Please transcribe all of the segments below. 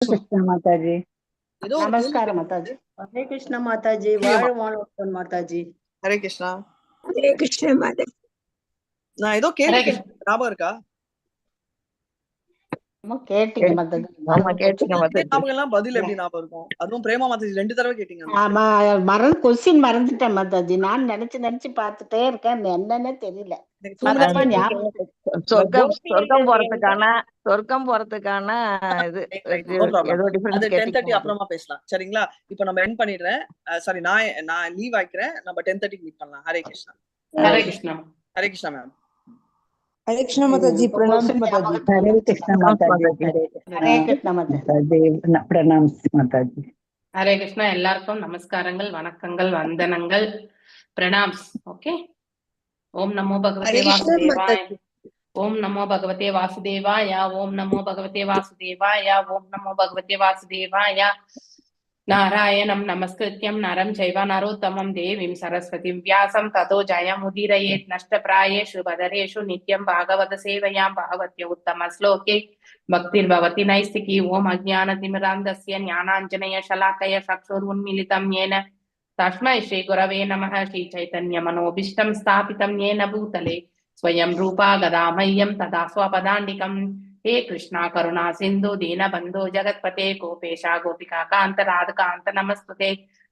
கிருஷ்ண மாதாஜி. ஏதோ ஒரு நமஸ்காரம் மாதாஜி. ஹரே கிருஷ்ண மாதாஜி. வாழ வாழ்வன் மாதாஜி. ஹரே கிருஷ்ணா. ஹரே கிருஷ்ண மாதாஜி. நான் ஏதோ கேள்வி ஞாபகம் இருக்கா? கேட்டீங்க மாதாஜி. ஞாபகம் எல்லாம் பதில் எப்படி ஞாபகம் இருக்கும்? அதுவும் பிரேமா மாதாஜி 2 தடவை கேட்டீங்க. ஆமா, கொஸ்டின் மறந்துட்டேன் மாதாஜி. நான் நினைச்சு பார்த்துட்டே இருக்கேன், என்னன்னே தெரியல. சொர்க்கம் போறதுக்கான இது ஏதோ டிஃபரன்ஸ் அது 10:30 அப்புறமா பேசலாம். சரிங்களா? இப்போ நம்ம எண்ட் பண்ணிடுறேன். சாரி, நான் லீவ் ஆயிக்கிறேன். நம்ம 10:30 மீட் பண்ணலாம். ஹரே கிருஷ்ணா. ஹரே கிருஷ்ணா. ஹரே கிருஷ்ணா மேம். ஹரே கிருஷ்ண மாதாஜி. பிரணாம் மாதாஜி. ஹரே கிருஷ்ண மாதாஜி. ஹரே கிருஷ்ண மாதாஜி. பிரணாம் மாதாஜி. ஹரே கிருஷ்ணா. எல்லாருக்கும் நமஸ்காரங்கள், வணக்கங்கள், வந்தனங்கள், பிரணாம்ஸ். ஓகே. ஓம் நமோ பகவதே வாசுதேவாய. ஓம் நமோ பகவதே வாசுதேவாய. ஓம் நமோ பகவதே வாசுதேவாய. ஓம் நமோ பகவதே வாசுதேவாய. நாராயணம் நமஸ்கிருத்யம் நரம் சைவ நரோத்தமம் தேவீம் சரஸ்வதிம் வியாசம் ததோ ஜயமுதீரயேத் நஷ்டப்ராயேஷு பதரேஷு நித்யம் பாகவத சேவையாம் பகவத்ய உத்தம ஸ்லோகே பக்திர்பவதி நைஸ்திகி. ஓம் அஜ்ஞானதிமிராந்தஸ்ய ஞானாஞ்சனய ஷலாக்கய சக்ஷுருன்மிலிதம் येन तस्मै श्री गुरवे नमः. श्री चैतन्य मनोभीष्टं स्थापितं येन भूतले स्वयं रूपा गदामह्यं तदा स्वपदान्तिकम्. हे कृष्णा करुणा सिन्धु दीनबन्धो जगत्पते गोपेशा गोपिका कान्त राधकान्त नमस्तुते.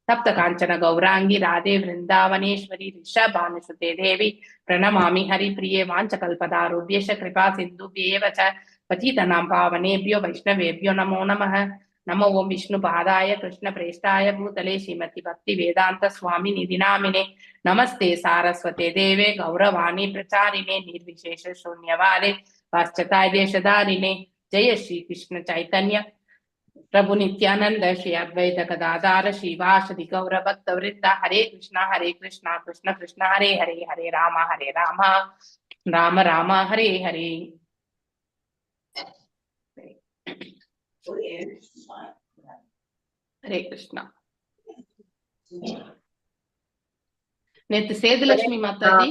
तप्त काञ्चन गौरांगी राधे वृन्दावनेश्वरी ऋषभानुसुते देवी प्रणमामि हरिप्रिये. वाञ्छकल्पतारुभ्यश्च कृपा सिन्धुभ्येव च पतितानां पावनेभ्यो वैष्णवेभ्यो नमो नमः. नमो ओं विष्णु पादाय कृष्ण प्रेष्ठाय भूतले श्रीमती भक्ति वेदांत स्वामी निधि नामिने. नमस्ते सारस्वते देवे गौरवाणी प्रचारिणे निर्विशेष शून्यवादे पाश्चात्य देशधारिणे. जय श्री कृष्ण चैतन्य प्रभु नित्यानंद श्री अद्वैत गदाधार श्रीवासदि गौर भक्त वृंद. हरे कृष्णा कृष्ण कृष्ण हरे हरे, हरे राम राम राम हरे हरे. ஹரே கிருஷ்ணா. நேத்து சேதுலட்சுமி மாதாஜி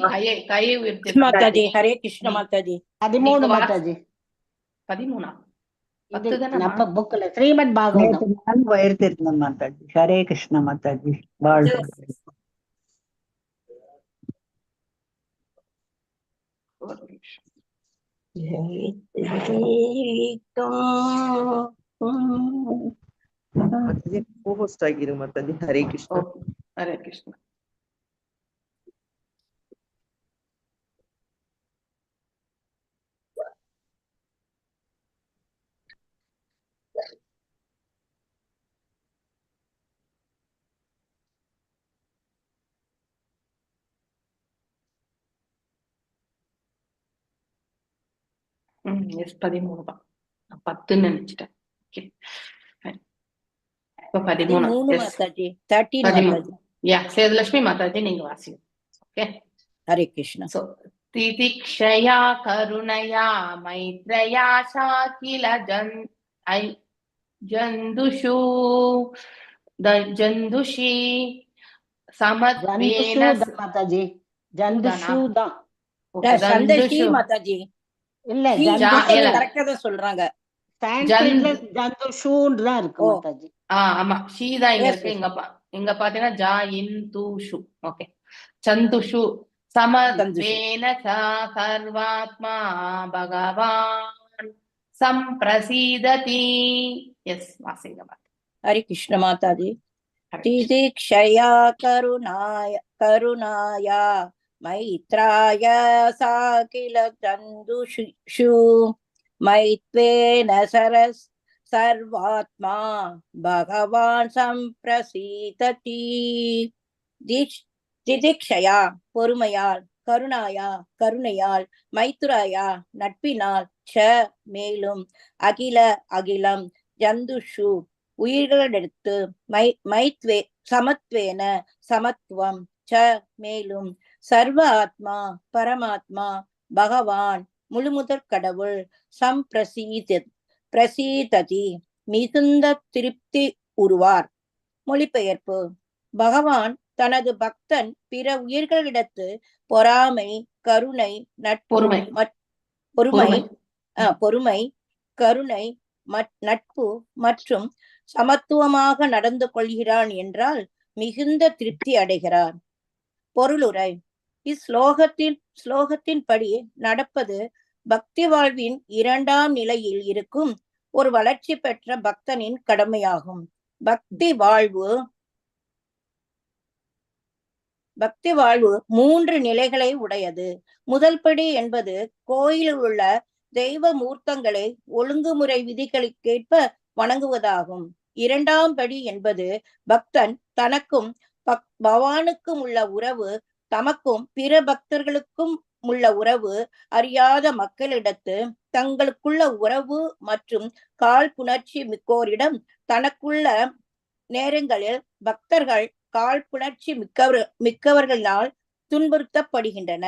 கையை உயர்த்தி மாதாஜி. ஹரே கிருஷ்ண மாதாஜி. 13 மாதாஜி. 13 நம்ம புக்ல ஸ்ரீமத் பாகவதம் உயர்த்திருந்தோம் மாதாஜி. ஹரே கிருஷ்ண மாதாஜி. வாழ்க. ஹரே கிருஷ்ணா. ஹரே கிருஷ்ணா. எஸ் 13 தான். 10 நினைச்சிட்டேன். இப்ப 13 மாதாஜி. 13 மாதாஜி. யா சேதுலட்சுமி மாதாஜி நீங்க வாசிங்க. ஓகே. ஹரே கிருஷ்ணா. சோ திதிக்ஷயா கருணயா மைத்ரயா சாகில ஜந்துஷு ஜந்துஷி சமத்வேன மாதாஜி. ஜந்துஷு தான். சந்தோஷி மாதாஜி. இல்ல கரெக்ட்டா தான் சொல்றாங்க. ஜந்துஷுன்னு தான் இருக்கு மாதாஜி. ஆமா, ஷீதா இங்க இருக்கு. இங்க பாத்தீங்கன்னா ஜா இன் தூஷு. ஓகே. சந்துஷு சமத்வேன சர்வாத்மா பகவான் சம்பிரசீததி. எஸ் வாசிங்க. ஹரே கிருஷ்ண மாதாஜி. திதிக்ஷயா கருணாயா மைத்ராய சாகில சந்துஷு மைத்வேன சர்வாத்மா பகவான் சம்பிரசீததி. திதிக்ஷயா பொறுமையால், கருணாயா கருணையால், மைத்ராயா நட்பினால், ச மேலும், அகிலம் ஜந்துஷு உயிர்களிடத்து, சமத்வேன சமத்துவம், ச மேலும், சர்வ ஆத்மா பரமாத்மா, பகவான் முழுமுதற் கடவுள், பிரசீததி மிகுந்த திருப்தி உருவார். மொழிபெயர்ப்பு. பகவான் தனது பக்தன் பிற உயிர்களிடத்து பொறாமை, கருணை, நட்பு, பொறுமை, கருணை, நட்பு மற்றும் சமத்துவமாக நடந்து கொள்கிறான் என்றால் மிகுந்த திருப்தி அடைகிறார். பொருளுரை. ஸ்லோகத்தின் படி நடப்பது பக்தி வாழ்வின் 2ஆம் நிலையில் இருக்கும் ஒரு வளர்ச்சி பெற்ற பக்தனின் கடமையாகும். பக்தி வாழ்வு 3 நிலைகளை உடையது. முதல் படி என்பது கோயிலில் உள்ள தெய்வ மூர்த்தங்களை ஒழுங்குமுறை விதிகளுக்கேற்ப வணங்குவதாகும். 2ஆம் படி என்பது பக்தன் தனக்கும் பகவானுக்கும் உள்ள உறவு, தமக்கும் பிற பக்தர்களுக்கும் உள்ள உறவு, அறியாத மக்களிடத்து தங்களுக்குள்ள உறவு மற்றும் காழ்ப்புணர்ச்சி மிக்கோரிடம் தனக்குள்ள நேரங்களில் பக்தர்கள் காழ்ப்புணர்ச்சி மிக்கவர்களால் துன்புறுத்தப்படுகின்றன.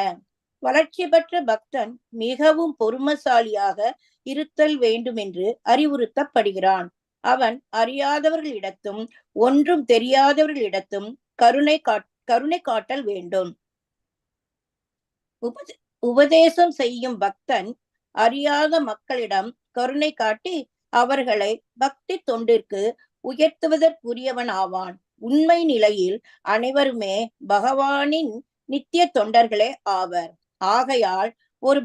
வளர்ச்சி பெற்ற பக்தன் மிகவும் பொறுமைசாலியாக இருத்தல் வேண்டும் என்று அறிவுறுத்தப்படுகிறான். அவன் அறியாதவர்களிடத்தும் ஒன்றும் தெரியாதவர்களிடத்தும் கருணை காட்டல் வேண்டும். உபதேசம் செய்யும் பக்தன் அறியாத மக்களிடம் கருணை காட்டி அவர்களை பக்தி தொண்டிற்கு உயர்த்துவதற்குரியவன் ஆவான். உண்மை நிலையில் அனைவருமே பகவானின் நித்திய தொண்டர்களே ஆவர். ஆகையால் ஒரு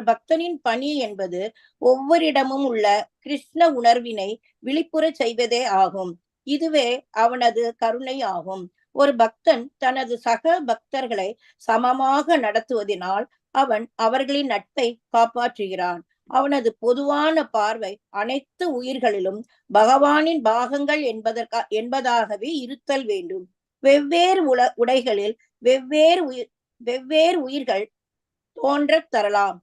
பக்தனின் பணி என்பது ஒவ்வொருடமும் உள்ள கிருஷ்ண உணர்வினை விழிப்புற செய்வதே ஆகும். இதுவே அவனது கருணை ஆகும். ஒரு பக்தன் தனது சக பக்தர்களை சமமாக நடத்துவதனால் அவன் அவர்களின் நட்பை காப்பாற்றுகிறான். அவனது பொதுவான பார்வை அனைத்து உயிர்களிலும் பகவானின் பாகங்கள் என்பதாகவே இருத்தல் வேண்டும். வெவ்வேறு உடைகளில் வெவ்வேறு உயிர்கள் தோன்றத் தரலாம்.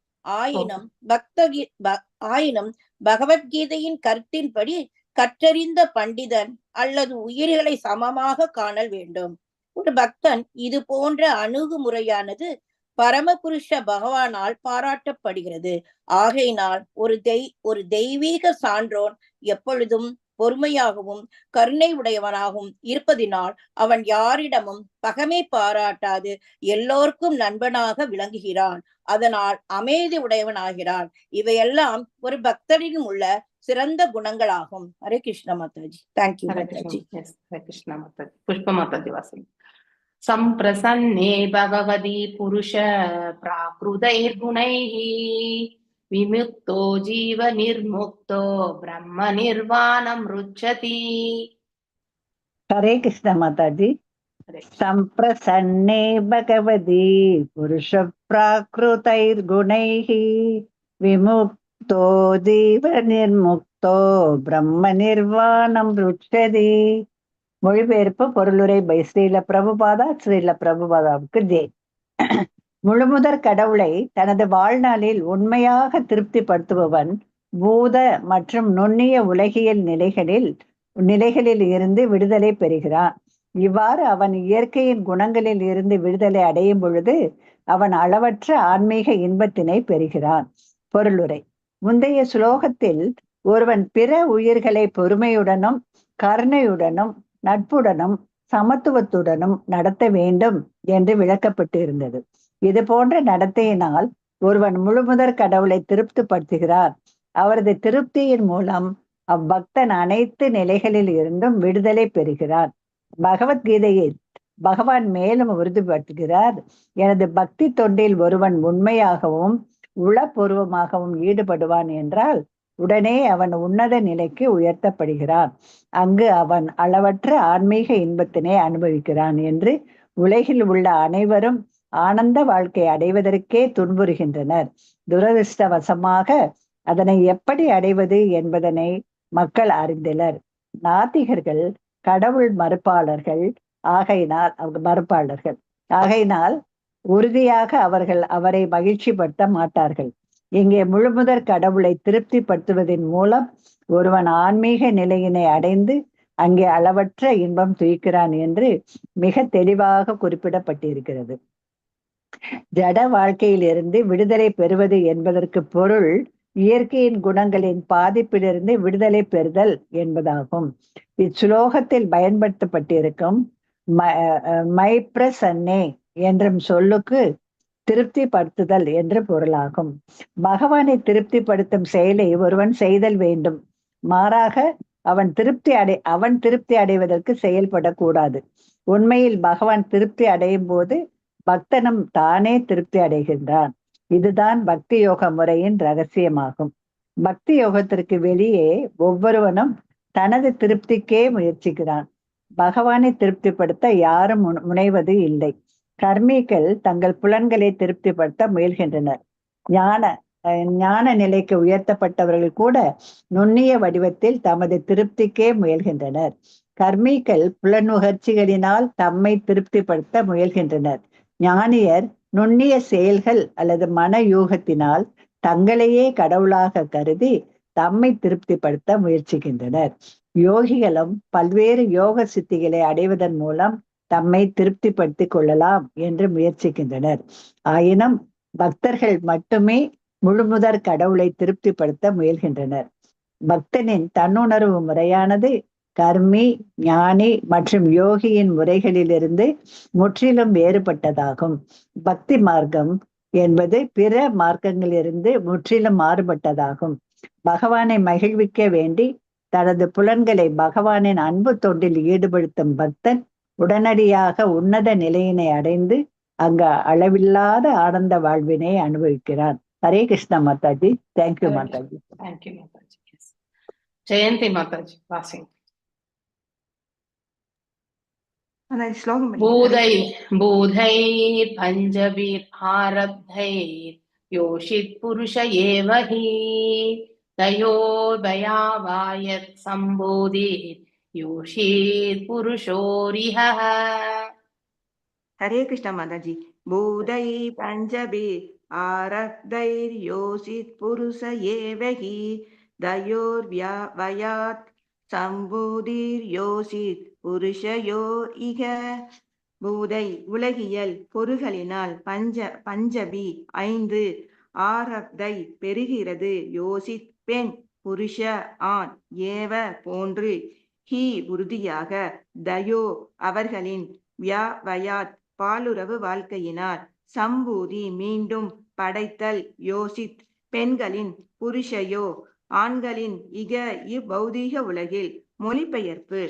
ஆயினும் பகவத்கீதையின் கருத்தின்படி கற்றறிந்த பண்டிதன் அல்லது உயிர்களை சமமாக காணல் வேண்டும். ஒரு பக்தன் இது போன்ற அணுகுமுறையானது பரமபுருஷ பகவானால் பாராட்டப்படுகிறது. ஆகையினால் ஒரு தெய்வீக சான்றோன் எப்பொழுதும் பொறுமையாகவும் கருணை உடையவனாகவும் இருப்பதினால் அவன் யாரிடமும் பகமை பாராட்டாது எல்லோருக்கும் நண்பனாக விளங்குகிறான். அதனால் அமைதி உடையவனாகிறான். இவையெல்லாம் ஒரு பக்தரின் உள்ள சிறந்த குணங்களாகும். ஹரே கிருஷ்ண மாதாஜி. தேங்க்யூ மாதாஜி. ஹரே கிருஷ்ண மாதாஜி. புஷ்ப மாதாஜி வாசல். சம்பிரசன்னே பகவதி புருஷ பிராக்ருதைர்குணைஹ விமுக்தோ ஜீவ நிர்முக்தோ பிரம்ம நிர்வாணம் ருச்சதி. ஹரே கிருஷ்ண மாதாஜி. சம்பிரசன்னே பகவதி புருஷ பிராக்ருதைர்குணைஹ விமுக்தோ ஜீவ நிர்முக்தோ பிரம்ம நிர்வாணம் ருச்சதி. மொழிபெயர்ப்பு பொருளுரை பை ஸ்ரீல பிரபுபாதாவுக்கு ஜெய். முழுமுதற் கடவுளை தனது வாழ்நாளில் உண்மையாக திருப்திப்படுத்துபவன் பூத மற்றும் நுண்ணிய உலகியல் நிலைகளில் இருந்து விடுதலை பெறுகிறான். இவ்வாறு அவன் இயற்கையின் குணங்களில் இருந்து விடுதலை அடையும் பொழுது அவன் அளவற்ற ஆன்மீக இன்பத்தினை பெறுகிறான். பொருளுரை. முந்தைய ஸ்லோகத்தில் ஒருவன் பிற உயிர்களை பொறுமையுடனும் கருணையுடனும் நட்புடனும் சமத்துவத்துடனும் நடத்த வேண்டும் என்று விளக்கப்பட்டு இருந்தது. இது போன்ற நடத்தையினால் ஒருவன் முழுமுதற் கடவுளை திருப்திப்படுத்துகிறார். அவரது திருப்தியின் மூலம் அவ்வக்தன் அனைத்து நிலைகளில் இருந்தும் விடுதலை பெறுகிறார். பகவத்கீதையில் பகவான் மேலும் உறுதிப்படுத்துகிறார், எனது பக்தி தொண்டில் ஒருவன் உண்மையாகவும் உளப்பூர்வமாகவும் ஈடுபடுவான் என்றால் உடனே அவன் உன்னத நிலைக்கு உயர்த்தப்படுகிறான். அங்கு அவன் அளவற்ற ஆன்மீக இன்பத்தினை அனுபவிக்கிறான் என்று உலகில் உள்ள அனைவரும் ஆனந்த வாழ்க்கை அடைவதற்கே துன்புறுகின்றனர். துரதிருஷ்டவசமாக அதனை எப்படி அடைவது என்பதனை மக்கள் அறிந்தனர். நாத்திகர்கள் கடவுள் மறுப்பாளர்கள் ஆகையினால் உறுதியாக அவர்கள் அவரை மகிழ்ச்சிப்படுத்த மாட்டார்கள். இங்கே முழுமுதற் கடவுளை திருப்திப்படுத்துவதன் மூலம் ஒருவன் ஆன்மீக நிலையினை அடைந்து அங்கே அளவற்ற இன்பம் துய்க்கிறான் என்று மிக தெளிவாக குறிப்பிடப்பட்டிருக்கிறது. ஜட வாழ்க்கையிலிருந்து விடுதலை பெறுவது என்பதற்கு பொருள் இயற்கையின் குணங்களின் பாதிப்பிலிருந்து விடுதலை பெறுதல் என்பதாகும். இச்சுலோகத்தில் பயன்படுத்தப்பட்டிருக்கும் மைப்ரசன்னே என்ற சொல்லுக்கு திருப்திப்படுத்துதல் என்று பொருளாகும். பகவானை திருப்திப்படுத்தும் செயலை ஒருவன் செய்தல் வேண்டும். மாறாக அவன் திருப்தி அடைவதற்கு செயல்படக்கூடாது. உண்மையில் பகவான் திருப்தி அடையும் போது பக்தனும் தானே திருப்தி அடைகின்றான். இதுதான் பக்தி யோக முறையின் ரகசியமாகும். பக்தி யோகத்திற்கு வெளியே ஒவ்வொருவனும் தனது திருப்திக்கே முயற்சிக்கிறான். பகவானை திருப்திப்படுத்த யாரும் முனைவது இல்லை. கர்மிகள் தங்கள் புலன்களை திருப்திப்படுத்த முயல்கின்றனர். ஞான நிலைக்கு உயர்த்தப்பட்டவர்கள் கூட நுண்ணிய வடிவத்தில் தமது திருப்திக்கே முயல்கின்றனர். கர்மிகள் புலனுகர்ச்சிகளினால் தம்மை திருப்திப்படுத்த முயல்கின்றனர். ஞானியர் நுண்ணிய செயல்கள் அல்லது மன யூகத்தினால் தங்களையே கடவுளாக கருதி தம்மை திருப்திப்படுத்த முயற்சிக்கின்றனர். யோகிகளும் பல்வேறு யோக சித்திகளை அடைவதன் மூலம் தம்மை திருப்திப்படுத்திக் கொள்ளலாம் என்று முயற்சிக்கின்றனர். ஆயினும் பக்தர்கள் மட்டுமே முழுமுதற் கடவுளை திருப்திப்படுத்த முயல்கின்றனர். பக்தனின் தன்னுணர்வு முறையானது கர்மி, ஞானி மற்றும் யோகியின் முறைகளிலிருந்து முற்றிலும் வேறுபட்டதாகும். பக்தி மார்க்கம் என்பது பிற மார்க்கங்களிலிருந்து முற்றிலும் மாறுபட்டதாகும். பகவானை மகிழ்விக்க வேண்டி தனது புலன்களை பகவானின் அன்பு தொண்டில் ஈடுபடுத்தும் பக்தன் உடனடியாக உன்னத நிலையினை அடைந்து அங்கு அளவில்லாத ஆனந்த வாழ்வினை அனுபவிக்கிறான். ஹரே கிருஷ்ணா மாதாஜி. தேங்க்யூ மாதாஜி. தேங்க்யூ மாதாஜி. ஜெயந்தி மாதாஜி வாசிங். பூதைர் பஞ்சபீர் ஆரப்தைர் யோஷித் புருஷ ஏவ ஹி தயோபயாவாயத் சம்போதிர் யோஷித் புருஷோரிஹ. ஹரே கிருஷ்ணா மாதாஜி. பூதை பஞ்சபி ஆரப்தைர் யோசித் புருஷ ஏவஹி தயோர்வயாத் சம்பூதிர் யோசித் புருஷயோ இக. பூதை உலகியல் பொருள்களினால், பஞ்சபி 5, ஆரப்தை பெருகிறது, யோசித் பெண், புருஷ ஆண், ஏவ போன்று, ஹி உறுதியாக, தயோ அவர்களின், வயாத் பாலுறவு வாழ்க்கையினால், சம்பூதி மீண்டும் படைத்தல், யோசித் பெண்களின், புருஷயோ ஆண்களின், இக இப்பௌதீக உலகில். மொழிபெயர்ப்பு.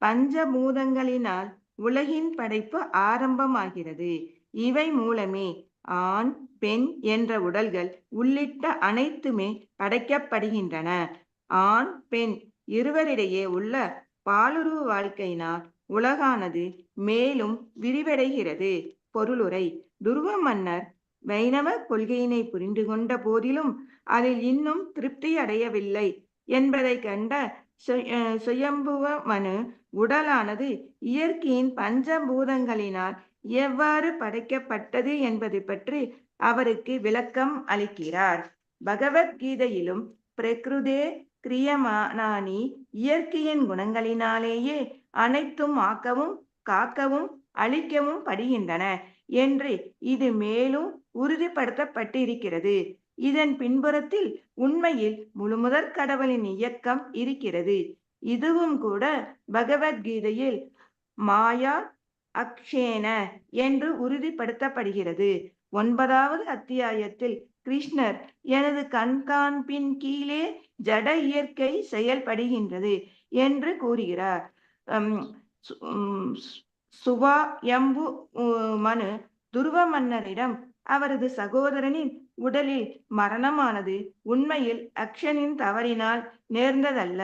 பஞ்சபூதங்களினால் உலகின் படைப்பு ஆரம்பமாகிறது. இவை மூலமே ஆண், பெண் என்ற உடல்கள் உள்ளிட்ட அனைத்துமே படைக்கப்படுகின்றன. ஆண், பெண் இருவரிடையே உள்ள பாலுறவு வாழ்க்கையினால் உலகானது மேலும் விரிவடைகிறது. பொருளுரை. துருவ மன்னர் வைணவ கொள்கையினை புரிந்து கொண்ட போதிலும் அதில் இன்னும் திருப்தி அடையவில்லை என்பதை கண்ட சுயம்புவ மனு உடலானது இயற்கையின் பஞ்சபூதங்களினால் எவ்வாறு படைக்கப்பட்டது என்பது பற்றி அவருக்கு விளக்கம் அளிக்கிறார். பகவத்கீதையிலும் பிரகிருதே கிரியமானானி, இயற்கையின் குணங்களினாலேயே அனைத்தும் ஆக்கவும் காக்கவும் அழிக்கவும் படுகின்றன என்று இது மேலும் உறுதிப்படுத்தப்பட்டிருக்கிறது. இதன் பின்புறத்தில் உண்மையில் முழுமுதற் கடவுளின் இயக்கம் இருக்கிறது. இதுவும் கூட பகவத்கீதையில் மாயா அக்ஷேன என்று உறுதிப்படுத்தப்படுகிறது. 9வது அத்தியாயத்தில் கிருஷ்ணர் எனது கண்காண்பின் கீழே ஜட இயற்கை செயல்படுகின்றது என்று கூறுகிறார். சுவாயம்பு மனு துருவ மன்னரிடம் அவரது சகோதரனின் உடலில் மரணமானது உண்மையில் அக்ஷனின் தவறினால் நேர்ந்ததல்ல,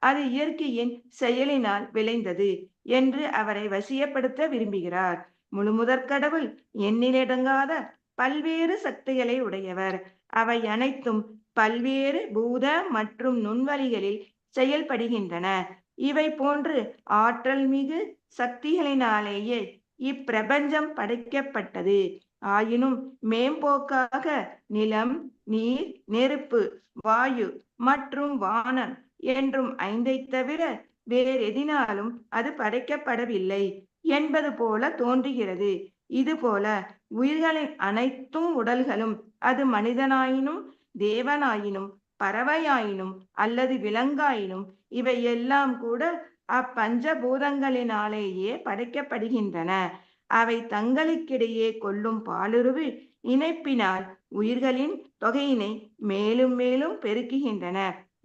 அது இயற்கையின் செயலினால் விளைந்தது என்று அவரை வசியப்படுத்த விரும்புகிறார். முழுமுதற் கடவுள் எண்ணிலடங்காத பல்வேறு சக்திகளை உடையவர். அவை அனைத்தும் பல்வேறு பூத மற்றும் நுண்வழிகளில் செயல்படுகின்றன. இவை போன்று ஆற்றல் மிகு சக்திகளினாலேயே இப்பிரபஞ்சம் படைக்கப்பட்டது. ஆயினும் மேம்போக்காக நிலம், நீர், நெருப்பு, வாயு மற்றும் வானம் என்றும் 5ஐ தவிர வேறெதினாலும் அது படைக்கப்படவில்லை என்பது போல தோன்றுகிறது. இதுபோல உயிர்களின் அனைத்தும் உடல்களும், அது மனிதனாயினும் தேவனாயினும் பறவையாயினும் அல்லது விலங்காயினும், இவை எல்லாம் கூட அப்பஞ்சபூதங்களினாலேயே படைக்கப்படுகின்றன. அவை தங்களுக்கிடையே கொள்ளும் பாலுறவு இணைப்பினால் உயிர்களின் தொகையினை மேலும் மேலும் பெருக்குகின்றன.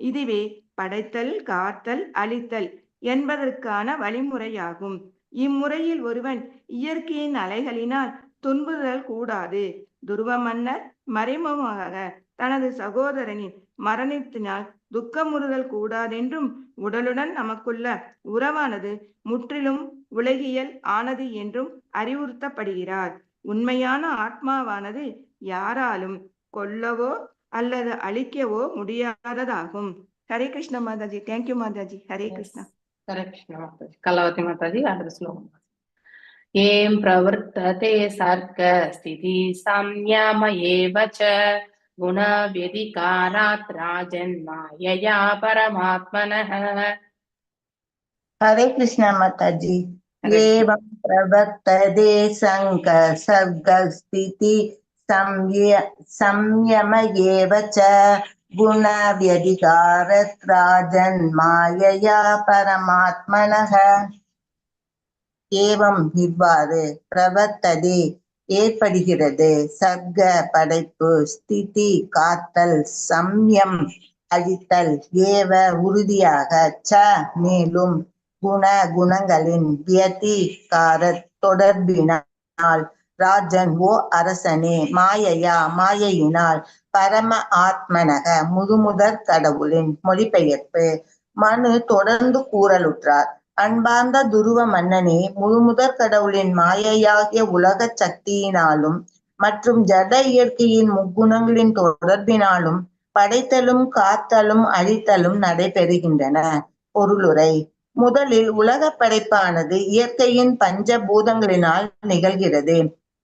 இதுவே படைத்தல், காத்தல், அழித்தல் என்பதற்கான வழிமுறையாகும். இம்முறையில் ஒருவன் இயற்கையின் அலைகளினால் துன்புறுதல் கூடாது. துருவ மன்னர் மறைமுகமாக தனது சகோதரனின் மரணத்தினால் துக்கமுறுதல் கூடாதென்றும், உடலுடன் நமக்குள்ள உறவானது முற்றிலும் உலகியல் ஆனது என்றும் அறிவுறுத்தப்படுகிறார். உண்மையான ஆத்மாவானது யாராலும் கொல்லவோ அல்லது அழிக்கவோ முடியாததாகும். ஹரே கிருஷ்ண மாதாஜி. தேங்க்யூ மாதாஜி. ஹரே கிருஷ்ணா. ஹரே கிருஷ்ண மாதாஜி. கலாவதி மாதாஜி அடுத்த ஸ்லோகம். ஏம் பிரவர்த்ததே சர்க்க ஸ்திதி சம்யமயேவ ச குண வ்யதிகாராத் ராஜன் மாயயா பரமாத்மனஹ. हरे कृष्णा माता जी। एवं प्रवर्तते संग सर्ग स्थिति संयम एव च गुण व्यधिकारत राजन् मायया परमात्मनः. ஏவம் இவ்வாறு பிரவர்த்ததே ஏற்படுகிறது, சர்க்க படைப்பு, ஸ்திதி காத்தல், சம்யம் அழித்தல், ஏவ உறுதியாக, ச மேலும், குண குணங்களின் வியதிகார தொடர்பினால், ராஜன் ஓ அரசனே, மாயையா மாயையினால், பரம ஆத்மனக முழுமுதற் கடவுளின் மொழிபெயர்ப்பு. மனு தொடர்ந்து கூறலுற்றார். அன்பார்ந்த துருவ மன்னனே, முழுமுதற் கடவுளின் மாயையாகிய உலக சக்தியினாலும் மற்றும் ஜட இயற்கையின் முக்குணங்களின் தொடர்பினாலும் படைத்தலும் காத்தலும் அழித்தலும் நடைபெறுகின்றன. பொருளுரை. முதலில் உலக படைப்பானது இயற்கையின் பஞ்ச பூதங்களினால் நிகழ்கிறது.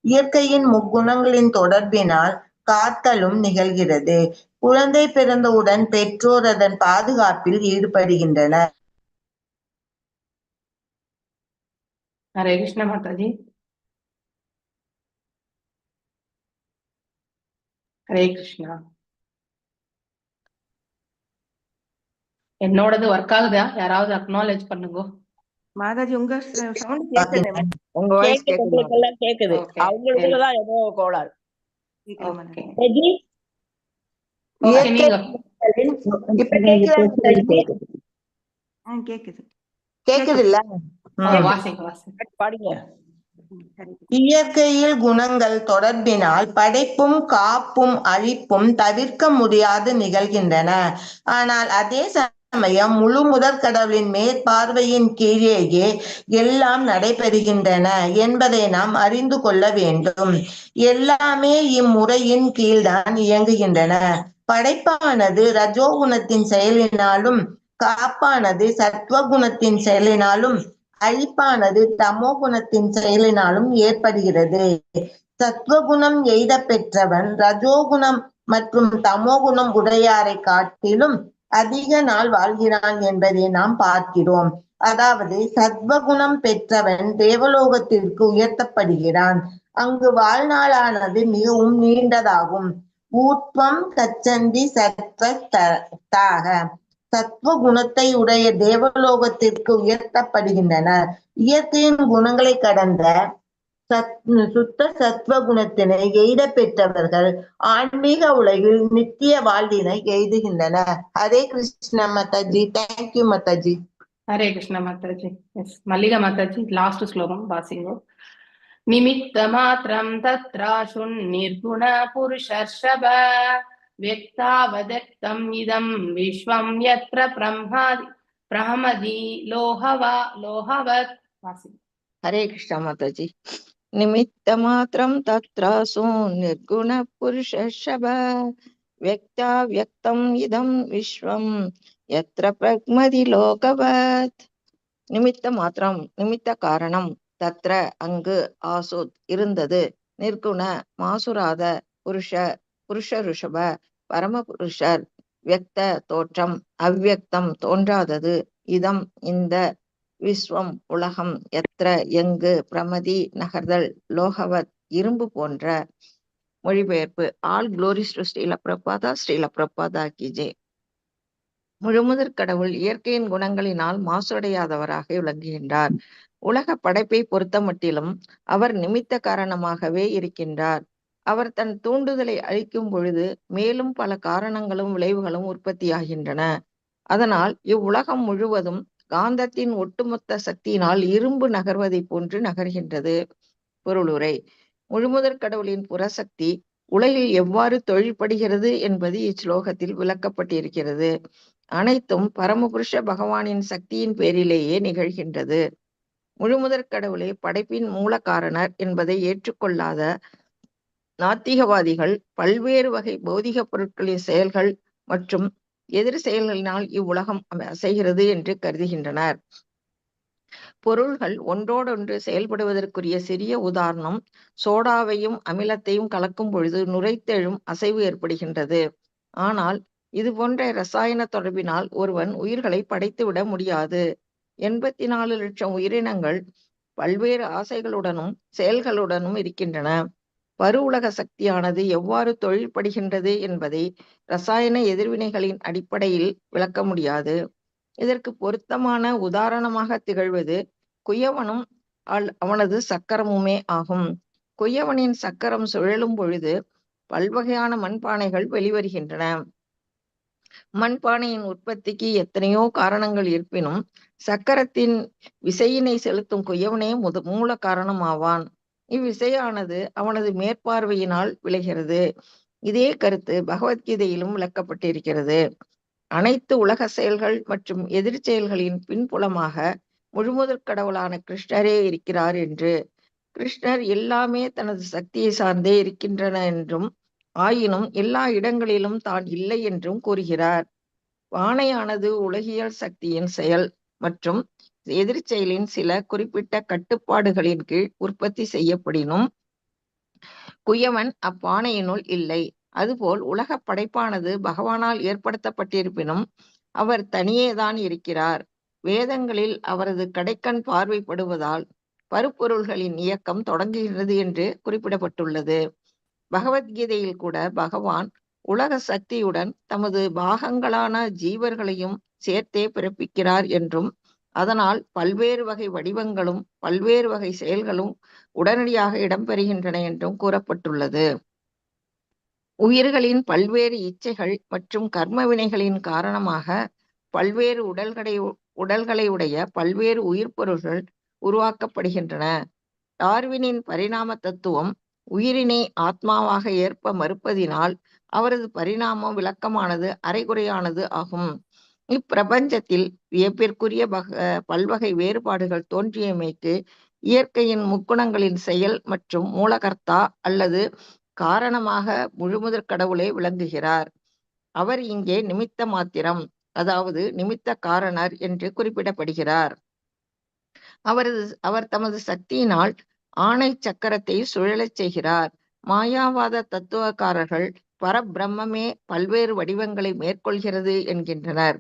இயற்கையின் முக்குணங்களின் தொடர்பினால் காத்தலும் நிகழ்கிறது. குழந்தை பிறந்தவுடன் பெற்றோர் அதன் பாதுகாப்பில் ஈடுபடுகின்றனர். ஹரே கிருஷ்ண மாதாஜி. ஹரே கிருஷ்ணா. என்னோடது ஒர்க் ஆகுதா? யாராவது அக்னாலேஜ் பண்ணுங்க. மாதாஜி உங்க சவுண்ட் கேக்குது. உங்க வாய்ஸ் கேக்குது. கேக்குது. அவங்களுக்குள்ளதான் ஏதோ கோளாறு. கேக்குது. கேக்குது இல்ல? பாடுங்க. இயற்கையில் குணங்கள் தொடர்பினால் படைப்பும் காப்பும் அழிப்பும் தவிர்க்க முடியாது நிகழ்கின்றன. ஆனால் அதே சமயம் முழு முதற் கடவுளின் மேற்பார்வையின் கீழேயே எல்லாம் நடைபெறுகின்றன என்பதை நாம் அறிந்து கொள்ள வேண்டும். எல்லாமே இம்முறையின் கீழ்தான் இயங்குகின்றன. படைப்பானது ரஜோகுணத்தின் செயலினாலும், காப்பானது சத்வகுணத்தின் செயலினாலும், அழிப்பானது தமோ குணத்தின் செயலினாலும் ஏற்படுகிறது. சத்வகுணம் எய்த பெற்றவன் ரஜோகுணம் மற்றும் தமோகுணம் உடையாரை காட்டிலும் அதிக நாள் வாழ்கிறான் என்பதை நாம் பார்க்கிறோம். அதாவது சத்வகுணம் பெற்றவன் தேவலோகத்திற்கு உயர்த்தப்படுகிறான். அங்கு வாழ்நாளானது மிகவும் நீண்டதாகும். ஊர்த்வம் கச்சந்தி சத்வதாக சத்வ குணத்தை உடைய தேவலோகத்திற்கு உயர்த்தப்படுகின்றனர். இயற்கையின் குணங்களை கடந்த சுத்த சத்வ குணத்தினை எய்த பெற்றவர்கள் ஆன்மீக உலகில் நித்திய வாழ்வினை எய்துகின்றனர். Hare Krishna Mataji. Thank you Mataji. Hare Krishna Mataji. S Mallika Mataji last ஸ்லோகம் வாசிங்கோ. நிமித்த மாத்திரம் தத்ராசுன் நிர்குண புருஷர்ஷப व्यक्तावदक्तम् इदं विश्वं यत्र ब्रह्मदि लोहवत्. हरे कृष्ण माताजी. निमित्त मात्रं तत्रासु निर्गुण पुरुषर्षभ व्यक्ता व्यक्तम् इदं विश्वं यत्र ब्रह्मदि लोहवत्. நிமித்த மாத்திரம் நிமித்த காரணம், தத்ர அங்கு, ஆசுத் இருந்தது, நிர்குண மாசுராத, புருஷ ருஷப பரமபுருஷர், வியக்த தோற்றம், அவ்வியக்தம் தோன்றாதது, இதம் இந்த, விஸ்வம் உலகம், எத்திர எங்கு, பிரமதி நகர்தல், லோகவத் இரும்பு போன்ற. மொழிபெயர்ப்பு. All glories to Srila Prabhupada. Srila Prabhupada கி ஜெய். முழுமுதற் கடவுள் இயற்கையின் குணங்களினால் மாசுடையாதவராக விளங்குகின்றார். உலக படைப்பை பொறுத்த மட்டிலும் அவர் நிமித்த காரணமாகவே இருக்கின்றார். அவர் தன் தூண்டுதலை அளிக்கும் பொழுது மேலும் பல காரணங்களும் விளைவுகளும் உற்பத்தியாகின்றன. அதனால் இவ்வுலகம் முழுவதும் காந்தத்தின் ஒட்டுமொத்த சக்தியினால் இரும்பு நகர்வதை போன்று நகர்கின்றது. பொருளுரை: முழுமுதற் கடவுளின் புறசக்தி உலகில் எவ்வாறு தொழில்படுகிறது என்பது இச்லோகத்தில் விளக்கப்பட்டிருக்கிறது. அனைத்தும் பரமபுருஷ பகவானின் சக்தியின் பேரிலேயே நிகழ்கின்றது. முழுமுதற் கடவுளே படைப்பின் மூல காரணர் என்பதை ஏற்றுக்கொள்ளாத நாத்திகவாதிகள் பல்வேறு வகை பௌதிக பொருட்களின் செயல்கள் மற்றும் எதிர் செயல்களினால் இவ்வுலகம் அசைகிறது என்று கருதுகின்றனர். பொருள்கள் ஒன்றோடொன்று செயல்படுவதற்குரிய சிறிய உதாரணம், சோடாவையும் அமிலத்தையும் கலக்கும் பொழுது நுரைத்தெழும் அசைவு ஏற்படுகின்றது. ஆனால் இது போன்ற இரசாயன தொடர்பினால் ஒருவன் உயிர்களை படைத்துவிட முடியாது. 84 லட்சம் உயிரினங்கள் பல்வேறு ஆசைகளுடனும் செயல்களுடனும் இருக்கின்றன. பருவுலக சக்தியானது எவ்வாறு தொழில்படுகின்றது என்பதை இரசாயன எதிர்வினைகளின் அடிப்படையில் விளக்க முடியாது. இதற்கு பொருத்தமான உதாரணமாக திகழ்வது குயவனும் அவனது சக்கரமுமே ஆகும். குயவனின் சக்கரம் சுழலும் பொழுது பல்வகையான மண்பானைகள் வெளிவருகின்றன. மண்பானையின் உற்பத்திக்கு எத்தனையோ காரணங்கள் இருப்பினும் சக்கரத்தின் விசையினை செலுத்தும் குயவனே மூல காரணமாவான். இவ்விசையானது அவனது மேற்பார்வையினால் விளைகிறது. இதே கருத்து பகவத்கீதையிலும் விளக்கப்பட்டிருக்கிறது. அனைத்து உலக செயல்கள் மற்றும் எதிர் செயல்களின் பின்புலமாக முழுமுதற் கடவுளான கிருஷ்ணரே இருக்கிறார் என்று. கிருஷ்ணர் எல்லாமே தனது சக்தியை சார்ந்தே இருக்கின்றன என்றும், ஆயினும் எல்லா இடங்களிலும் தான் இல்லை என்றும் கூறுகிறார். பானையானது உலகியல் சக்தியின் செயல் மற்றும் எதிர் செயலின் சில குறிப்பிட்ட கட்டுப்பாடுகளின் கீழ் உற்பத்தி செய்யப்படினும் குயவன் அப்பானையினுள் இல்லை. அதுபோல் உலக படைப்பானது பகவானால் ஏற்படுத்தப்பட்டிருப்பினும் அவர் தனியேதான் இருக்கிறார். வேதங்களில் அவரது கடைக்கண் பார்வைப்படுவதால் பருப்பொருள்களின் இயக்கம் தொடங்குகிறது என்று குறிப்பிடப்பட்டுள்ளது. பகவத்கீதையில் கூட பகவான் உலக சக்தியுடன் தமது பாகங்களான ஜீவர்களையும் சேர்த்தே பிறப்பிக்கிறார் என்றும், அதனால் பல்வேறு வகை வடிவங்களும் பல்வேறு வகை செயல்களும் உடனடியாக இடம்பெறுகின்றன என்றும் கூறப்பட்டுள்ளது. உயிர்களின் பல்வேறு இச்சைகள் மற்றும் கர்ம வினைகளின் காரணமாக பல்வேறு உடல்களை உடைய பல்வேறு உயிர் பொருள்கள் உருவாக்கப்படுகின்றன. டார்வினின் பரிணாம தத்துவம் உயிரினை ஆத்மாவாக ஏற்ப மறுப்பதினால் அவரது பரிணாம விளக்கமானது அரைகுறையானது ஆகும். இப்பிரபஞ்சத்தில் வியப்பிற்குரிய பல்வகை வேறுபாடுகள் தோன்றியமைக்கு இயற்கையின் முக்குணங்களின் செயல் மற்றும் மூலகர்த்தா அல்லது காரணமாக முழுமுதற் கடவுளே விளங்குகிறார். அவர் இங்கே நிமித்த மாத்திரம், அதாவது நிமித்த காரணர் என்று குறிப்பிடப்படுகிறார். அவர் தமது சக்தியினால் ஆணை சக்கரத்தை சுழலச் செய்கிறார். மாயாவாத தத்துவக்காரர்கள் பரபிரம்மே பல்வேறு வடிவங்களை மேற்கொள்கிறது என்கின்றனர்.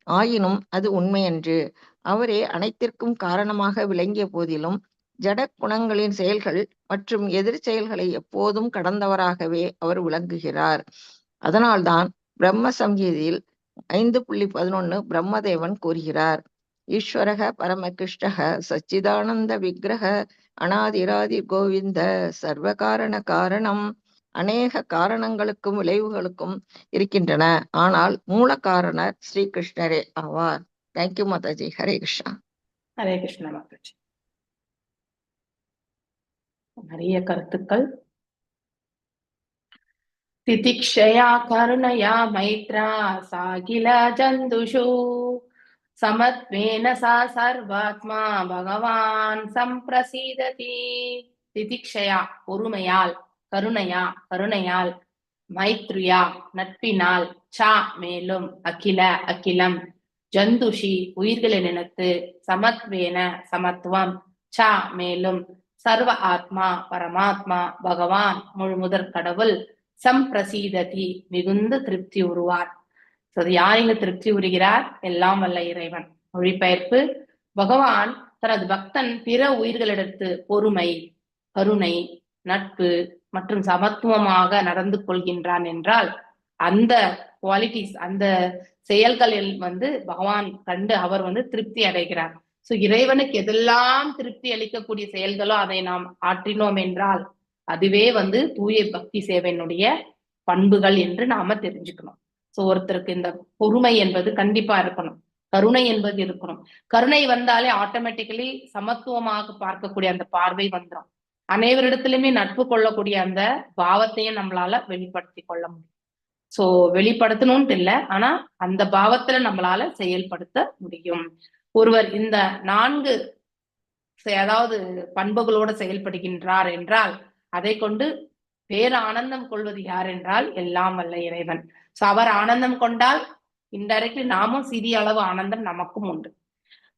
ஆயினும் அது உண்மையன்று. அவரே அனைத்திற்கும் காரணமாக விளங்கிய போதிலும் ஜட குணங்களின் செயல்கள் மற்றும் எதிர் செயல்களை எப்போதும் கடந்தவராகவே அவர் விளங்குகிறார். அதனால்தான் பிரம்ம சங்கீதையில் 5.11 பிரம்மதேவன் கூறுகிறார்: ஈஸ்வரக பரமகிருஷ்ணக சச்சிதானந்த விக்கிரக அநாதிராதி கோவிந்த சர்வகாரண காரணம். அநேக காரணங்களுக்கும் விளைவுகளுக்கும் இருக்கின்றன, ஆனால் மூல காரணர் ஸ்ரீ கிருஷ்ணரே ஆவார். தேங்க்யூ மாதாஜி. ஹரே கிருஷ்ணா. ஹரே கிருஷ்ணா மாதாஜி. நிறைய கருத்துக்கள். திதிக்ஷயா கருணயா மைத்ரா சாகில ஜந்துஷு சமத்வேன சா சர்வாத்மா பகவான் சம்பிரசீததி. திதிக்ஷயா பொறுமையால், கருணையால், மைத்ரியா நட்பினால், சா மேலும், அகிலம் ஜந்துஷி உயிர்களினிடத்து, சமத்வேன சமத்துவம், சா மேலும், சர்வ ஆத்மா பரமாத்மா பகவான் முழுமுதற் கடவுள், சம்பிரசீததி மிகுந்த திருப்தி உருவார். யார் இங்கு திருப்தி உறுகிறார்? எல்லாம் வல்ல இறைவன். மொழிபெயர்ப்பு: பகவான் தனது பக்தன் பிற உயிர்களிடத்து பொறுமை, கருணை, நட்பு மற்றும் சமத்துவமாக நடந்து கொள்கின்றான் என்றால் அந்த குவாலிட்டிஸ், அந்த செயல்களில் பகவான் கண்டு அவர் திருப்தி அடைகிறார். இறைவனுக்கு எதெல்லாம் திருப்தி அளிக்கக்கூடிய செயல்களோ அதை நாம் ஆற்றினோம் என்றால் அதுவே வந்து தூய பக்தி சேவையினுடைய பண்புகள் என்று நாம தெரிஞ்சுக்கணும். சோ ஒருத்தருக்கு இந்த பொறுமை என்பது கண்டிப்பா இருக்கணும், கருணை என்பது இருக்கணும். கருணை வந்தாலே ஆட்டோமேட்டிக்கலி சமத்துவமாக பார்க்கக்கூடிய அந்த பார்வை வந்துடும். அனைவரிடத்திலுமே நட்பு கொள்ளக்கூடிய அந்த பாவத்தையும் நம்மளால வெளிப்படுத்தி கொள்ள முடியும். சோ வெளிப்படுத்தணும்னு இல்லை, ஆனா அந்த பாவத்துல நம்மளால செயல்படுத்த முடியும். ஒருவர் இந்த 4 அதாவது பண்புகளோட செயல்படுகின்றார் என்றால் அதை கொண்டு பேர் ஆனந்தம் கொள்வது யார் என்றால் எல்லாம் வல்ல இறைவன். சோ அவர் ஆனந்தம் கொண்டால் இன்டைரக்ட்லி நாமும் சிறிய அளவு ஆனந்தம் நமக்கும் உண்டு.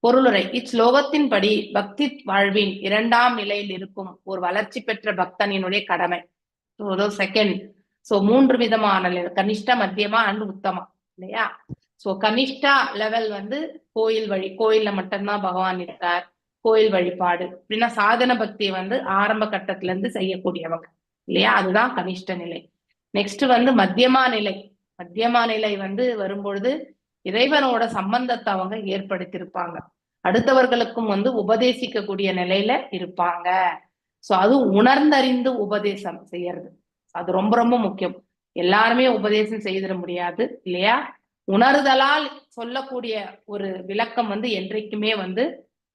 பொருளுரை. இச்லோகத்தின்படி பக்தி வாழ்வின் 2ஆம் நிலையில் இருக்கும் ஒரு வளர்ச்சி பெற்ற பக்தனினுடைய கடமை. செகண்ட். சோ 3 விதமான கனிஷ்ட, மத்தியமா அண்ட் உத்தமா இல்லையா? சோ கனிஷ்டா லெவல் வந்து கோயில்ல மட்டும்தான் பகவான் இருக்கார், கோயில் வழிபாடு அப்படின்னா சாதன பக்தியை வந்து ஆரம்ப கட்டத்துல இருந்து செய்யக்கூடியவங்க இல்லையா? அதுதான் கனிஷ்ட நிலை. நெக்ஸ்ட் வந்து மத்தியமா நிலை. மத்தியமா நிலை வந்து வரும்பொழுது இறைவனோட சம்பந்தத்தை அவங்க ஏற்படுத்தியிருப்பாங்க, அடுத்தவர்களுக்கும் வந்து உபதேசிக்கக்கூடிய நிலையில இருப்பாங்க. சோ அது உணர்ந்தறிந்து உபதேசம் செய்யறது, அது ரொம்ப ரொம்ப முக்கியம். எல்லாருமே உபதேசம் செய்திட முடியாது இல்லையா? உணர்தலால் சொல்லக்கூடிய ஒரு விளக்கம் வந்து என்றைக்குமே வந்து,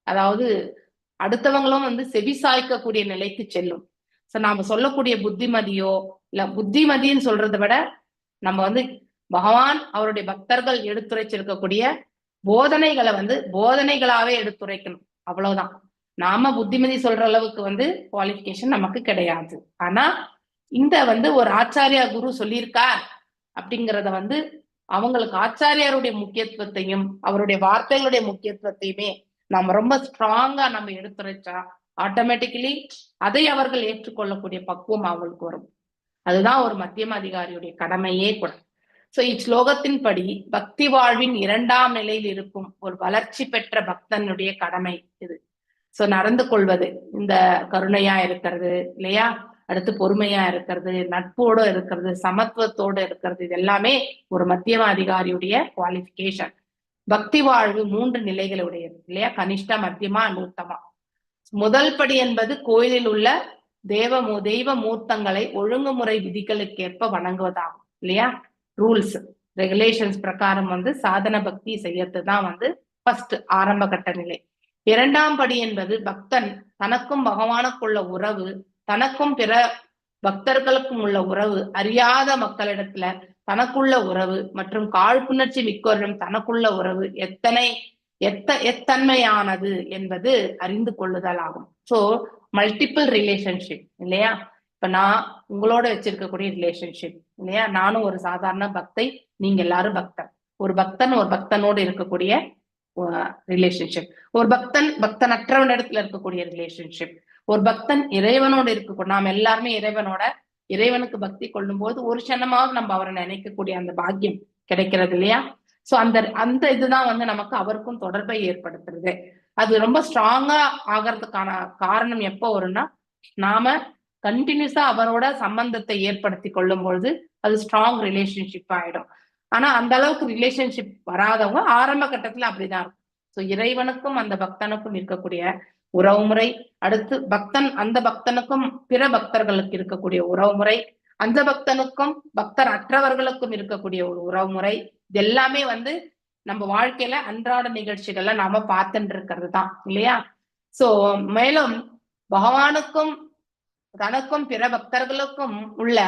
அதாவது அடுத்தவங்களும் வந்து செவிசாய்க்கக்கூடிய நிலைக்கு செல்லும். சோ நாம சொல்லக்கூடிய புத்திமதியோ இல்ல புத்திமதின்னு சொல்றதை விட நம்ம வந்து பகவான் அவருடைய பக்தர்கள் எடுத்துரைச்சிருக்கக்கூடிய போதனைகளை வந்து போதனைகளாவே எடுத்துரைக்கணும், அவ்வளவுதான். நாம புத்திமதி சொல்ற அளவுக்கு வந்து குவாலிஃபிகேஷன் நமக்கு கிடையாது. ஆனா இந்த வந்து ஒரு ஆச்சாரியா குரு சொல்லியிருக்கார் அப்படிங்கிறத வந்து அவங்களுக்கு ஆச்சாரியாருடைய முக்கியத்துவத்தையும் அவருடைய வார்த்தைகளுடைய முக்கியத்துவத்தையுமே நம்ம ரொம்ப ஸ்ட்ராங்கா நம்ம எடுத்துரைச்சா ஆட்டோமேட்டிக்கலி அதை அவர்கள் ஏற்றுக்கொள்ளக்கூடிய பக்குவம் அவங்களுக்கு வரும். அதுதான் ஒரு மத்தியம அதிகாரியுடைய கடமையே கூட. சோ இச்லோகத்தின்படி பக்தி வாழ்வின் 2ஆம் நிலையில் இருக்கும் ஒரு வளர்ச்சி பெற்ற பக்தனுடைய கடமை இது. சோ நடந்து கொள்வது, இந்த கருணையா இருக்கிறது இல்லையா, அடுத்து பொறுமையா இருக்கிறது, நட்போடு இருக்கிறது, சமத்துவத்தோடு இருக்கிறது, இது எல்லாமே ஒரு மத்தியம அதிகாரியுடைய குவாலிஃபிகேஷன். பக்தி வாழ்வு 3 நிலைகளுடையது இல்லையா? கனிஷ்டா, மத்தியமா, உத்தமா. முதல் படி என்பது கோயிலில் உள்ள தெய்வ மூர்த்தங்களை ஒழுங்குமுறை விதிகளுக்கேற்ப வணங்குவதாகும் இல்லையா? ரூல்ஸ் ரெகுலேஷன்ஸ் பிரகாரம் வந்து சாதன பக்தி செய்யறதுதான் வந்து ஃபர்ஸ்ட் ஆரம்ப கட்ட நிலை. 2ஆம் படி என்பது பக்தன் தனக்கும் பகவானுக்குள்ள உறவு, தனக்கும் பிற பக்தர்களுக்கும் உள்ள உறவு, அறியாத மக்களிடத்துல தனக்குள்ள உறவு மற்றும் காழ்ப்புணர்ச்சி மிக்கோரிடம் தனக்குள்ள உறவு எத்தன்மையானது என்பது அறிந்து கொள்ளுதல் ஆகும். சோ மல்டிபிள் ரிலேஷன்ஷிப் இல்லையா? இப்ப நான் உங்களோட வச்சிருக்கக்கூடிய ரிலேஷன்ஷிப் இல்லையா? நானும் ஒரு சாதாரண பக்தை, நீங்க எல்லாரும் பக்தன். ஒரு பக்தனோடு இருக்கக்கூடிய ரிலேஷன்ஷிப், ஒரு பக்தனற்றவன் இடத்துல இருக்கக்கூடிய ரிலேஷன்ஷிப், ஒரு பக்தன் இறைவனோடு இருக்கக்கூடிய, நாம் எல்லாருமே இறைவனுக்கு பக்தி கொள்ளும் போது ஒரு க்ஷணமாவது நம்ம அவரை நினைக்கக்கூடிய அந்த பாக்கியம் கிடைக்கிறது இல்லையா? சோ அந்த இதுதான் வந்து நமக்கு அவருக்கும் தொடர்பை ஏற்படுத்துறது. அது ரொம்ப ஸ்ட்ராங்கா ஆகிறதுக்கான காரணம் எப்போ வரும்னா, நாம கண்டினியூஸா அவரோட சம்பந்தத்தை ஏற்படுத்தி கொள்ளும் பொழுது அது ஸ்ட்ராங் ரிலேஷன்ஷிப் ஆயிடும். ஆனா அந்த அளவுக்கு ரிலேஷன்ஷிப் வராதவங்க ஆரம்ப கட்டத்துல அப்படிதான் இருக்கும். சோ இறைவனுக்கும் அந்த பக்தனுக்கும் இருக்கக்கூடிய உறவுமுறை, அடுத்து அந்த பக்தனுக்கும் பிற பக்தர்களுக்கு இருக்கக்கூடிய உறவுமுறை, அந்த பக்தனுக்கும் பக்தர் அற்றவர்களுக்கும் இருக்கக்கூடிய ஒரு உறவுமுறை, இது எல்லாமே வந்து நம்ம வாழ்க்கையில அன்றாட நிகழ்ச்சிகள்ல நாம பார்த்துட்டு இருக்கிறது தான் இல்லையா? சோ மேலும் பகவானுக்கும் தனக்கும் பிற பக்தர்களுக்கும் உள்ள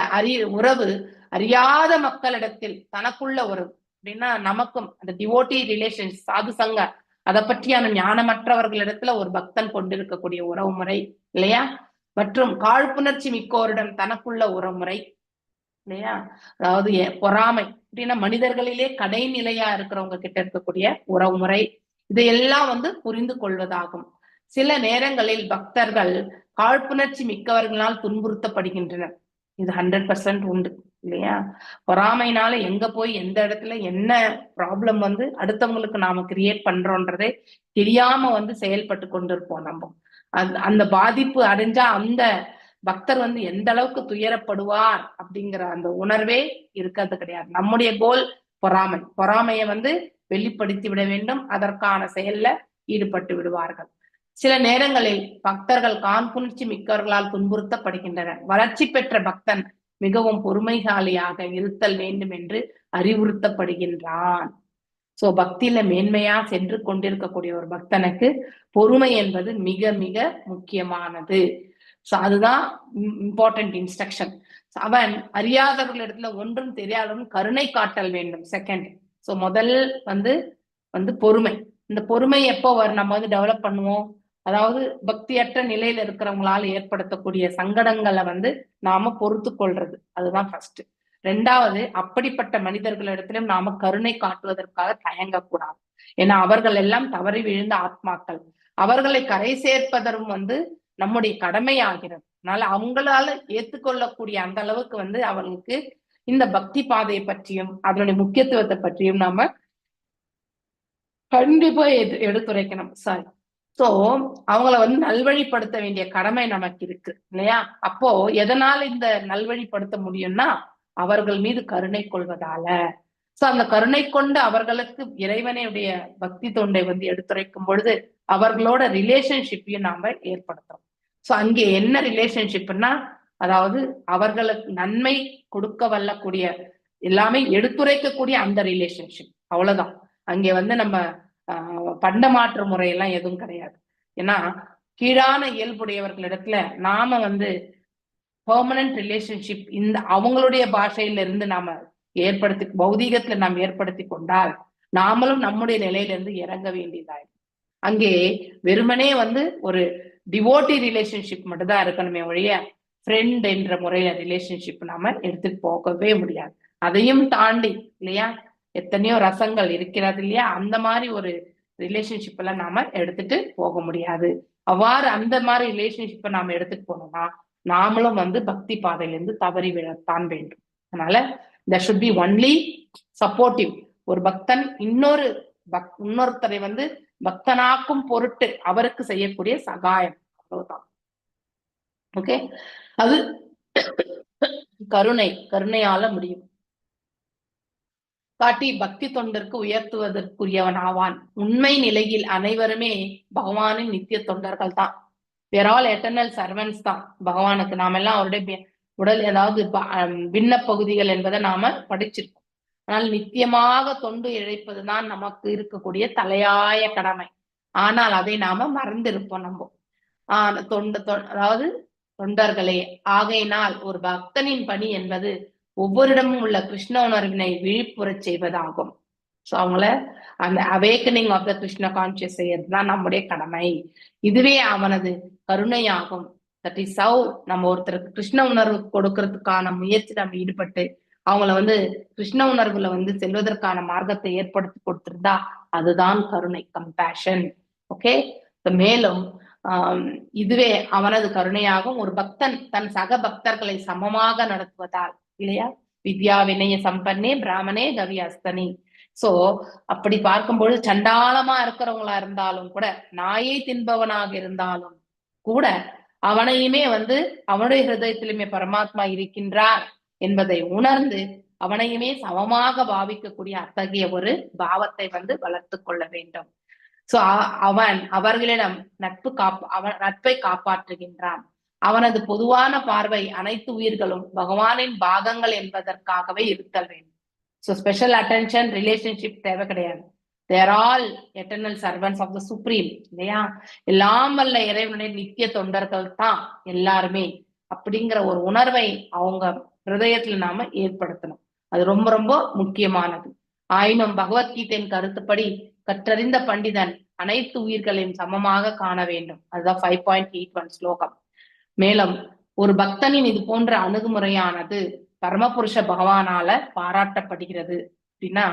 உறவு அறியாத மக்களிடத்தில் தனக்குள்ள உறவு அப்படின்னா நமக்கும் அந்த டிவோட்டி ரிலேஷன்ஸ், சாது சங்க, அதை பற்றியான ஞானமற்றவர்களிடத்துல ஒரு பக்தன் கொண்டிருக்கக்கூடிய உறவுமுறை இல்லையா? மற்றும் காழ்ப்புணர்ச்சி மிக்கோரிடம் தனக்குள்ள உறவுமுறை இல்லையா? அதாவது பொறாமை அப்படின்னா மனிதர்களிலே கடைநிலையா இருக்கிறவங்க கிட்ட இருக்கக்கூடிய உறவுமுறை, இதையெல்லாம் வந்து புரிந்து கொள்வதாகும். சில நேரங்களில் பக்தர்கள் காழ்ப்புணர்ச்சி மிக்கவர்களால் துன்புறுத்தப்படுகின்றனர். இது 100% உண்டு இல்லையா? பொறாமைனால எங்க போய் எந்த இடத்துல என்ன ப்ராப்ளம் வந்து அடுத்தவங்களுக்கு நாம கிரியேட் பண்றோன்றதே தெரியாம வந்து செயல்பட்டு கொண்டிருப்போம் நம்ம. அந்த பாதிப்பு அடைஞ்சா அந்த பக்தர் வந்து எந்த அளவுக்கு துயரப்படுவார் அப்படிங்கிற அந்த உணர்வே இருக்கிறது கிடையாது. நம்முடைய கோல் பொறாமையை வந்து வெளிப்படுத்தி விட வேண்டும், அதற்கான செயல்ல ஈடுபட்டு விடுவார்கள். சில நேரங்களில் பக்தர்கள் காழ்ப்புணர்ச்சி மிக்கவர்களால் துன்புறுத்தப்படுகின்றனர். வளர்ச்சி பெற்ற பக்தன் மிகவும் பொறுமைசாலியாக இருத்தல் வேண்டும் என்று அறிவுறுத்தப்படுகின்றான். சோ பக்தியில மேன்மையா சென்று கொண்டிருக்கக்கூடிய ஒரு பக்தனுக்கு பொறுமை என்பது மிக மிக முக்கியமானது. சோ அதுதான் இம்பார்ட்டன்ட் இன்ஸ்ட்ரக்ஷன். அவன் அறியாதவர்களிடத்துல ஒன்றும் தெரியாதவன் கருணை காட்டல் வேண்டும். செகண்ட், சோ முதல் வந்து பொறுமை. இந்த பொறுமை எப்போ நம்ம டெவலப் பண்ணுவோம்? அதாவது பக்தியற்ற நிலையில இருக்கிறவங்களால ஏற்படுத்தக்கூடிய சங்கடங்களை நாம பொறுத்து கொள்றது, அதுதான் ஃபர்ஸ்ட். ரெண்டாவது, அப்படிப்பட்ட மனிதர்களிடத்திலும் நாம கருணை காட்டுவதற்காக தயங்கக்கூடாது. ஏன்னா அவர்கள் எல்லாம் தவறி விழுந்த ஆத்மாக்கள். அவர்களை கரை சேர்ப்பதும் நம்முடைய கடமையாகிறது. அதனால அவங்களால ஏற்றுக்கொள்ளக்கூடிய அந்த அளவுக்கு அவர்களுக்கு இந்த பக்தி பாதையை பற்றியும் அதனுடைய முக்கியத்துவத்தை பற்றியும் நாம கண்டிப்பா எடுத்துரைக்கணும். சாரி, சோ அவங்கள நல்வழிப்படுத்த வேண்டிய கடமை நமக்கு இருக்கு இல்லையா? அப்போ எதனால இந்த நல்வழிப்படுத்த முடியும்னா அவர்கள் மீது கருணை கொள்வதால. சோ அந்த கருணை கொண்டு அவர்களுக்கு இறைவனுடைய பக்தி தொண்டை எடுத்துரைக்கும் பொழுது அவர்களோட ரிலேஷன்ஷிப்பையும் நாம ஏற்படுத்துறோம். சோ அங்கே என்ன ரிலேஷன்ஷிப்னா, அதாவது அவர்களுக்கு நன்மை கொடுக்க வல்லக்கூடிய எல்லாமே எடுத்துரைக்கக்கூடிய அந்த ரிலேஷன்ஷிப், அவ்வளவுதான். அங்கே நம்ம பண்டமாற்று முறையெல்லாம் எதுவும் கிடையாது. ஏன்னா கீழான இயல்புடையவர்களிடத்துல நாம பெர்மனன்ட் ரிலேஷன்ஷிப் இந்த அவங்களுடைய பாஷையில இருந்து நாம பௌதீகத்துல நாம் ஏற்படுத்தி கொண்டால் நாமளும் நம்முடைய நிலையில இருந்து இறங்க வேண்டியதாயிடும். அங்கே வெறுமனே ஒரு டிவோட்டி ரிலேஷன்ஷிப் மட்டும் தான் இருக்கணுமே ஒழிய ஃப்ரெண்ட் என்ற முறையில ரிலேஷன்ஷிப் நாம எடுத்துட்டு போகவே முடியாது. அதையும் தாண்டி இல்லையா எத்தனையோ ரசங்கள் இருக்கிறது இல்லையா, அந்த மாதிரி ஒரு ரிலேஷன்ஷிப் எல்லாம் நாம எடுத்துட்டு போக முடியாது. அவ்வாறு அந்த மாதிரி ரிலேஷன்ஷிப்பை நாம எடுத்துட்டு போனோம்னா நாமளும் பக்தி பாதையிலிருந்து தவறி விழத்தான் வேண்டும். அதனால there should be only supportive. ஒரு பக்தன் இன்னொருத்தரை பக்தனாக்கும் பொருட்டு அவருக்கு செய்யக்கூடிய சகாயம், அவ்வளவுதான். ஓகே, அது கருணையால முடியும். காட்டி பக்தி தொண்டருக்கு உயர்த்துவதற்குரியவன் ஆவான். உண்மை நிலையில் அனைவருமே பகவானின் நித்திய தொண்டர்கள் தான். we are all eternal servants தான் பகவானுக்கு. நாம எல்லாம் அவருடைய உடல் ஏதாவது பின்ன பகுதிகள் என்பதை நாம படிச்சிருக்கோம். ஆனால் நித்தியமாக தொண்டு இழைப்பதுதான் நமக்கு இருக்கக்கூடிய தலையாய கடமை. ஆனால் அதை நாம மறந்திருப்போம். அதாவது தொண்டர்களே, ஆகையினால் ஒரு பக்தனின் பணி என்பது ஒவ்வொருடமும் உள்ள கிருஷ்ண உணர்வினை விழிப்புறச் செய்வதாகும். சோ அவங்கள அந்த awakening of the Krishna conscious செய்யறதுதான் நம்முடைய கடமை. இதுவே அவனது கருணையாகும். தட் இஸ் ஹவ் நம்ம ஒருத்தருக்கு கிருஷ்ண உணர்வு கொடுக்கறதுக்கான முயற்சி நம்ம ஈடுபட்டு அவங்கள கிருஷ்ண உணர்வுல செல்வதற்கான மார்க்கத்தை ஏற்படுத்தி கொடுத்திருந்தா அதுதான் கருணை, கம்பேஷன். ஓகே, மேலும் இதுவே அவனது கருணையாகும். ஒரு பக்தன் தன் சக பக்தர்களை சமமாக நடத்துவதால் இல்லையா, வித்யா வினய சம்பன்னே பிராமணே கவியஸ்தனி. சோ அப்படி பார்க்கும்பொழுது சண்டாளமா இருக்கிறவங்களா இருந்தாலும் கூட, நாயை தின்பவனாக இருந்தாலும் கூட அவனையுமே அவனுடைய ஹிருதயத்திலுமே பரமாத்மா இருக்கின்றார் என்பதை உணர்ந்து அவனையுமே சமமாக பாவிக்கக்கூடிய அத்தகைய ஒரு பாவத்தை வளர்த்து கொள்ள வேண்டும். சோ அவர்களிடம் நட்பை காப்பாற்றுகின்றான். அவனது பொதுவான பார்வை அனைத்து உயிர்களும் பகவானின் பாகங்கள் என்பதற்காகவே இருத்தல் வேண்டும். சோ ஸ்பெஷல் அட்டென்ஷன் ரிலேஷன்ஷிப் தேவை கிடையாது. they are all eternal servants of the supreme இல்லையா? எல்லாம் வல்ல இறைவனுடைய நித்திய தொண்டர்கள் தான் எல்லாருமே. அப்படிங்கிற ஒரு உணர்வை அவங்க ஹிருதயத்துல நாம ஏற்படுத்தணும். அது ரொம்ப ரொம்ப முக்கியமானது. ஆயினும் பகவத்கீதையின் கருத்துப்படி கற்றறிந்த பண்டிதன் அனைத்து உயிர்களையும் சமமாக காண வேண்டும். அதுதான் 5.81 ஸ்லோகம். மேலும் ஒரு பக்தனின் இது போன்ற அணுகுமுறையானது பரமபுருஷ பகவானால பாராட்டப்படுகிறது. அப்படின்னா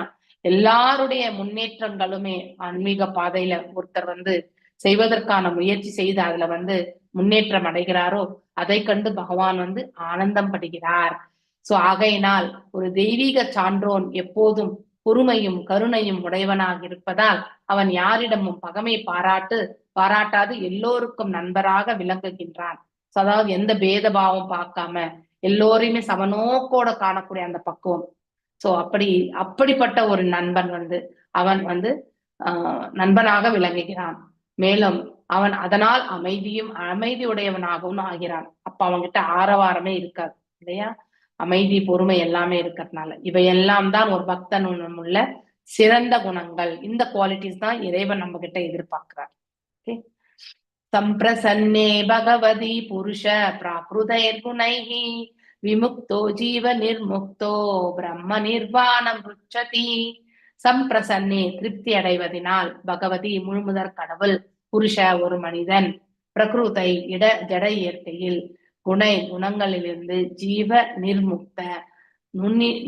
எல்லாருடைய முன்னேற்றங்களுமே ஆன்மீக பாதையில ஒருத்தர் செய்வதற்கான முயற்சி செய்து அதுல முன்னேற்றம் அடைகிறாரோ அதை கண்டு பகவான் ஆனந்தம் படுகிறார். சோ ஆகையினால் ஒரு தெய்வீக சான்றோன் எப்போதும் பொறுமையும் கருணையும் உடையவனாக இருப்பதால் அவன் யாரிடமும் பகமை பாராட்டாது எல்லோருக்கும் நண்பராக விளங்குகின்றான். அதாவது எந்த பேதபாவம் பார்க்காம எல்லோரையுமே சமநோக்கோட காணக்கூடிய அந்த பக்குவம். சோ அப்படிப்பட்ட ஒரு நண்பன் அவன் நண்பனாக விளங்குகிறான். மேலும் அவன் அதனால் அமைதியுடையவனாகவும் ஆகிறான். அப்ப அவன்கிட்ட ஆரவாரமே இருக்காது இல்லையா? அமைதி, பொறுமை எல்லாமே இருக்கிறதுனால இவையெல்லாம் தான் ஒரு பக்தனும் உள்ள சிறந்த குணங்கள். இந்த குவாலிட்டிஸ் தான் இறைவன் நம்ம கிட்ட எதிர்பார்க்கிறார். ஓகே. சம்பிரசன்னே பகவதி புருஷ பிராகிருதைர் குணைஹி விமுக்தோ ஜீவ நிர்முக்தோ பிரம்ம நிர்வாணம் ருச்சதி. சம்பிரசன்னே திருப்தி அடைவதனால், பகவதி முழுமுதற் கடவுள், புருஷ ஒரு மனிதன், பிரகிருதை ஜட இயற்கையில், குணங்களிலிருந்து, ஜீவ நிர்முக்த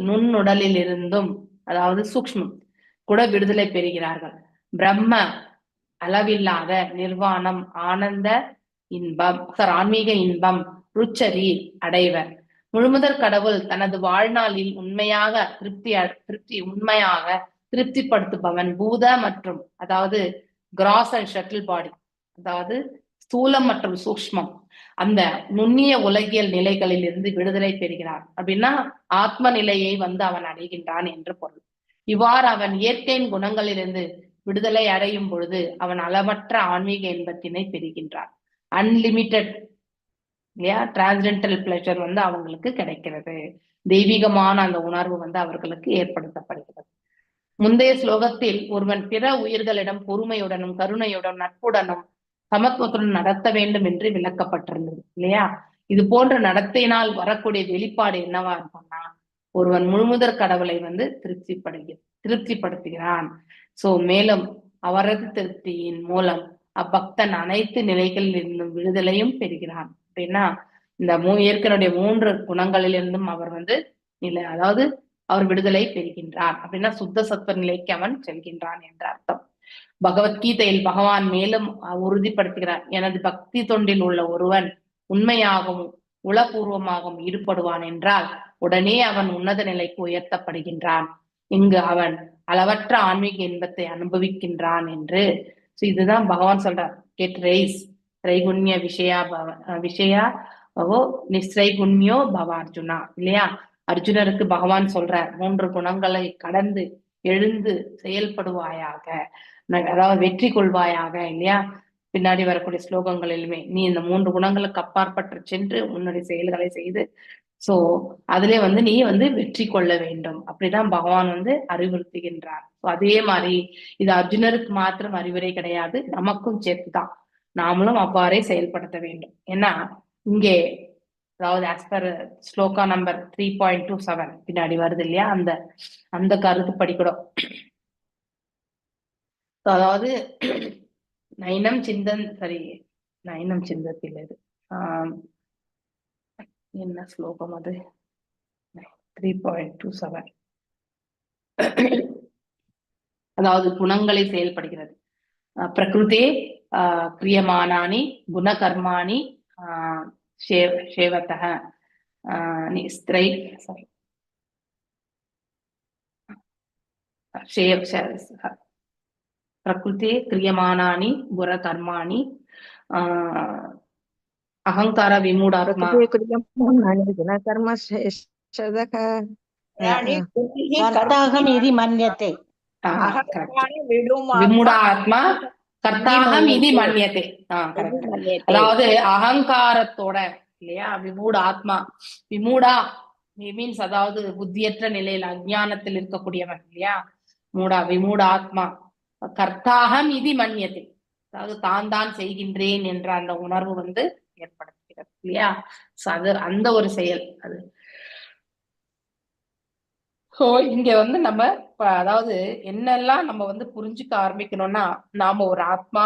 நுண்ணுடலிலிருந்தும் அதாவது சூக்ஷ்மம் கூட விடுதலை பெறுகிறார்கள். பிரம்ம அளவில்லாத நிர்வாணம் ஆனந்த இன்பம் ஆன்மீக இன்பம் ருச்சதி அடைவர். முழுமுதற் கடவுள் தனது வாழ்நாளில் உண்மையாக திருப்திப்படுத்துபவன். பூத மற்றும் அதாவது கிராஸ் அண்ட் ஷட்டில் பாடி, அதாவது ஸ்தூலம் மற்றும் சூக்ஷ்மம், அந்த நுண்ணிய உலகியல் நிலைகளில் இருந்து விடுதலை பெறுகிறான். அப்படின்னா ஆத்ம நிலையை அவன் அடைகின்றான் என்று பொருள். இவ்வாறு அவன் இயற்கையின் குணங்களிலிருந்து விடுதலை அடையும் பொழுது அவன் அளவற்ற ஆன்மீக இன்பத்தினை பெறுகின்றான். அன்லிமிட்டெட் இல்லையா, டிரான்ஸ்டென்டல் பிளஷர் அவங்களுக்கு கிடைக்கிறது. தெய்வீகமான அந்த உணர்வு அவர்களுக்கு ஏற்படுத்தப்படுகிறது. முந்தைய ஸ்லோகத்தில் ஒருவன் பிற உயிர்களிடம் பொறுமையுடனும் கருணையுடனும் நட்புடனும் சமத்துவத்துடன் நடத்த வேண்டும் என்று விளக்கப்பட்டிருந்தது இல்லையா? இது போன்ற நடத்தையினால் வரக்கூடிய வெளிப்பாடு என்னவா இருக்கும்னா, ஒருவன் முழுமுதற் கடவுளை திருப்திப்படுத்துகிறான். சோ மேலும் அவரது திருப்தியின் மூலம் அப்பக்தன் அனைத்து நிலைகளில் இருந்தும் விடுதலையும் பெறுகிறான். அப்படின்னா இந்த இயற்கையினுடைய 3 குணங்களிலிருந்தும் அவர் அதாவது அவர் விடுதலை பெறுகின்றார். அப்படின்னா சுத்த சத்துவ நிலைக்கு அவன் செல்கின்றான் என்ற அர்த்தம். பகவத்கீதையில் பகவான் மேலும் உறுதிப்படுத்துகிறார், எனது பக்தி தொண்டில் உள்ள ஒருவன் உண்மையாகவும் உளப்பூர்வமாகவும் ஈடுபடுவான் என்றால் உடனே அவன் உன்னத நிலைக்கு உயர்த்தப்படுகின்றான். இங்கு அவன் அளவற்ற ஆன்மீக இன்பத்தை அனுபவிக்கின்றான் என்று. இதுதான் பகவான் சொல்றார். கெட் ரைஸ் திரைகுண்ய விஷயா நிஸ்ரைகுண்யோ பவ அர்ஜுனா இல்லையா? அர்ஜுனருக்கு பகவான் சொல்றார், 3 குணங்களை கடந்து எழுந்து செயல்படுவாயாக, அதாவது வெற்றி கொள்வாயாக இல்லையா? பின்னாடி வரக்கூடிய ஸ்லோகங்களிலுமே நீ இந்த 3 குணங்களுக்கு அப்பாற்பட்டு சென்று உன்னுடைய செயல்களை செய்து சோ அதுல நீ வெற்றி கொள்ள வேண்டும். அப்படிதான் பகவான் அறிவுறுத்துகின்றார். அதே மாதிரி இது அர்ஜுனருக்கு மாத்திரம் அறிவுரை கிடையாது, நமக்கும் சேர்த்துதான். நாமளும் அவ்வாறே செயல்படுத்த வேண்டும். ஏன்னா இங்கே அதாவது as per ஸ்லோகா நம்பர் 3.27 பின்னாடி வருது இல்லையா, அந்த கருத்து படிக்கணும். அதாவது நைனம் சிந்தத்தில் இது என்ன ஸ்லோகம் அது 3.27, அதாவது குணங்களை செயல்படுகிறது. பிரகிருதே கிரியமானானி குணகர்மாணி சேவதः பிரகிருதே கிரியமானானி குணகர்மாணி அகங்கார விமூடாத்மா கர்த்தாகம் இதி மன்யதே. விமூடாத்மா கர்த்தாகம் இதி மன்யதே. அதாவது அகங்காரத்தோட இல்லையா, விமூட ஆத்மா, விமூடா மீன்ஸ் அதாவது புத்தியற்ற நிலையில் அஞ்ஞானத்தில் இருக்கக்கூடியவன் இல்லையா, விமூட ஆத்மா கர்த்தாகம் இதி மன்யதே, அதாவது தான் செய்கின்றேன் என்ற அந்த உணர்வு ஏற்படுத்துகிறது இல்லையா. அது அந்த ஒரு செயல் அது. இங்க நம்ம அதாவது என்னெல்லாம் நம்ம புரிஞ்சுக்க ஆரம்பிக்கணும்னா, நாம ஒரு ஆத்மா,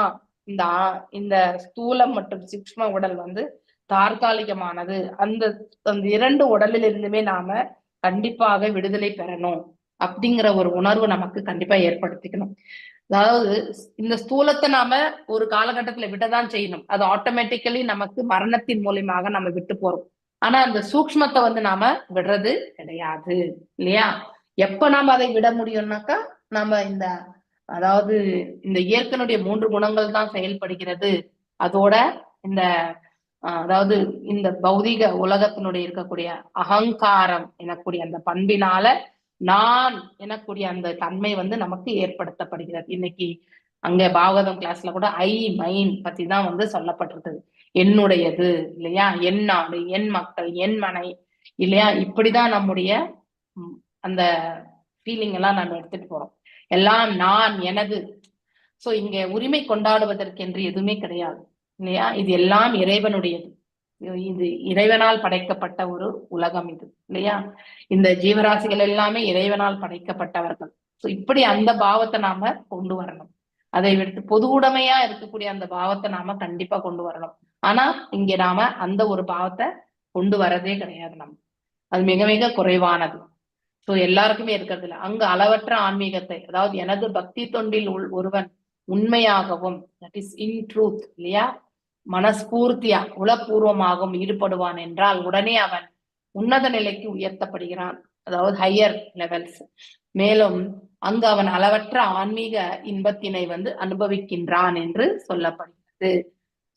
இந்த ஸ்தூலம் மற்றும் சூக்ஷ்ம உடல் தற்காலிகமானது. அந்த 2 உடலில் இருந்துமே நாம கண்டிப்பாக விடுதலை பெறணும் அப்படிங்கிற ஒரு உணர்வு நமக்கு கண்டிப்பா ஏற்படுத்திக்கணும். அதாவது இந்த ஸ்தூலத்தை நாம ஒரு காலகட்டத்துல விட்டதான் செய்யணும். அது ஆட்டோமேட்டிக்கலி நமக்கு மரணத்தின் மூலியமாக நம்ம விட்டு போறோம். ஆனா அந்த சூக்ஷ்மத்தை நாம விடுறது கிடையாது இல்லையா. எப்ப நாம அதை விட முடியும்னாக்கா, நாம அதாவது இந்த இயற்கையினுடைய 3 குணங்கள் தான் செயல்படுகிறது. அதோட அதாவது இந்த பௌதிக உலகத்தினுடைய இருக்கக்கூடிய அகங்காரம் எனக்கூடிய அந்த பண்பினால நான் எனக்கூடிய அந்த தன்மை நமக்கு ஏற்படுத்தப்படுகிறது. இன்னைக்கு அங்க பாகவதம் கிளாஸ்ல கூட ஐ மைன் பத்தி தான் வந்து சொல்லப்பட்டிருக்குது. என்னுடையது இல்லையா, என் நாடு, என் மக்கள், என் மனை இல்லையா, இப்படிதான் நம்முடைய அந்த ஃபீலிங் எல்லாம் நம்ம எடுத்துட்டு போறோம். எல்லாம் நான், எனது. சோ இங்க உரிமை கொண்டாடுவதற்கு என்று எதுவுமே கிடையாது இல்லையா. இது எல்லாம் இறைவனுடையது. இது இறைவனால் படைக்கப்பட்ட ஒரு உலகம் இது இல்லையா. இந்த ஜீவராசிகள் எல்லாமே இறைவனால் படைக்கப்பட்டவர்கள். சோ இப்படி அந்த பாவத்தை நாம கொண்டு வரணும். அதை விடுத்து பொது உடைமையா இருக்கக்கூடிய அந்த பாவத்தை நாம கண்டிப்பா கொண்டு வரணும். ஆனா இங்க நாம அந்த ஒரு பாவத்தை கொண்டு வரதே கிடையாது. நம்ம அது மிக மிக குறைவானது. சோ எல்லாருக்குமே இருக்கிறது இல்லை. அங்கு அளவற்ற ஆன்மீகத்தை, அதாவது எனது பக்தி தொண்டில் ஒருவன் உண்மையாகவும், தட் இஸ் இன் ட்ரூத் இல்லையா, மனஸ்பூர்த்தியா உளப்பூர்வமாகவும் ஈடுபடுவான் என்றால் உடனே அவன் உன்னத நிலைக்கு உயர்த்தப்படுகிறான், அதாவது ஹையர் லெவல்ஸ். மேலும் அங்கு அவன் அளவற்ற ஆன்மீக இன்பத்தினை வந்து அனுபவிக்கின்றான் என்று சொல்லப்படுகிறது.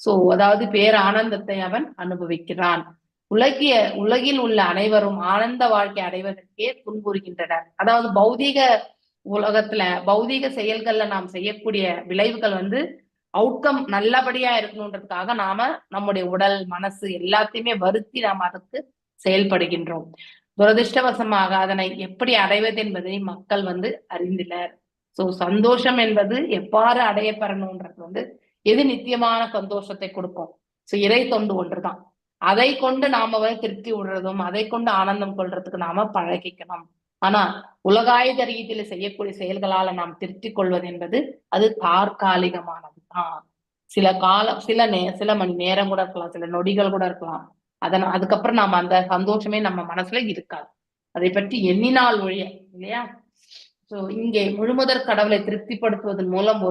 சோ அதாவது பேரானந்தத்தை அவன் அனுபவிக்கிறான். உலகில் உள்ள அனைவரும் ஆனந்த வாழ்க்கை அடைவதற்கே துன்புறுகின்றனர். அதாவது பௌதீக உலகத்துல பௌதீக செயல்கள்ல நாம் செய்யக்கூடிய விளைவுகள் வந்து அவுட்கம் நல்லபடியா இருக்கணுன்றதுக்காக நாம நம்முடைய உடல் மனசு எல்லாத்தையுமே வருத்தி நாம் அதற்கு செயல்படுகின்றோம். துரதிருஷ்டவசமாக அதனை எப்படி அடைவது என்பதை மக்கள் வந்து அறிந்தினர். சோ சந்தோஷம் என்பது எவ்வாறு அடையப்பெறணும்ன்றது வந்து எது நித்தியமான சந்தோஷத்தை கொடுக்கும். சோ இறை தொண்டு ஒன்றுதான். அதை கொண்டு நாம வந்து திருப்தி விடுறதும் அதை கொண்டு ஆனந்தம் கொள்றதுக்கு நாம பழகிக்கணும். ஆனா உலகாயுத ரீதியில செய்யக்கூடிய செயல்களால நாம் திருப்தி கொள்வது என்பது அது தற்காலிகமானதுதான். சில காலம், சில மணி நேரம் கூட இருக்கலாம், சில நொடிகள் கூட இருக்கலாம். அதுக்கப்புறம் நாம அந்த சந்தோஷமே நம்ம மனசுல இருக்காது. அதை பற்றி எண்ணினால் ஒழிய இல்லையா. சோ இங்கே முழுமுதற் கடவுளை திருப்திப்படுத்துவதன் மூலம்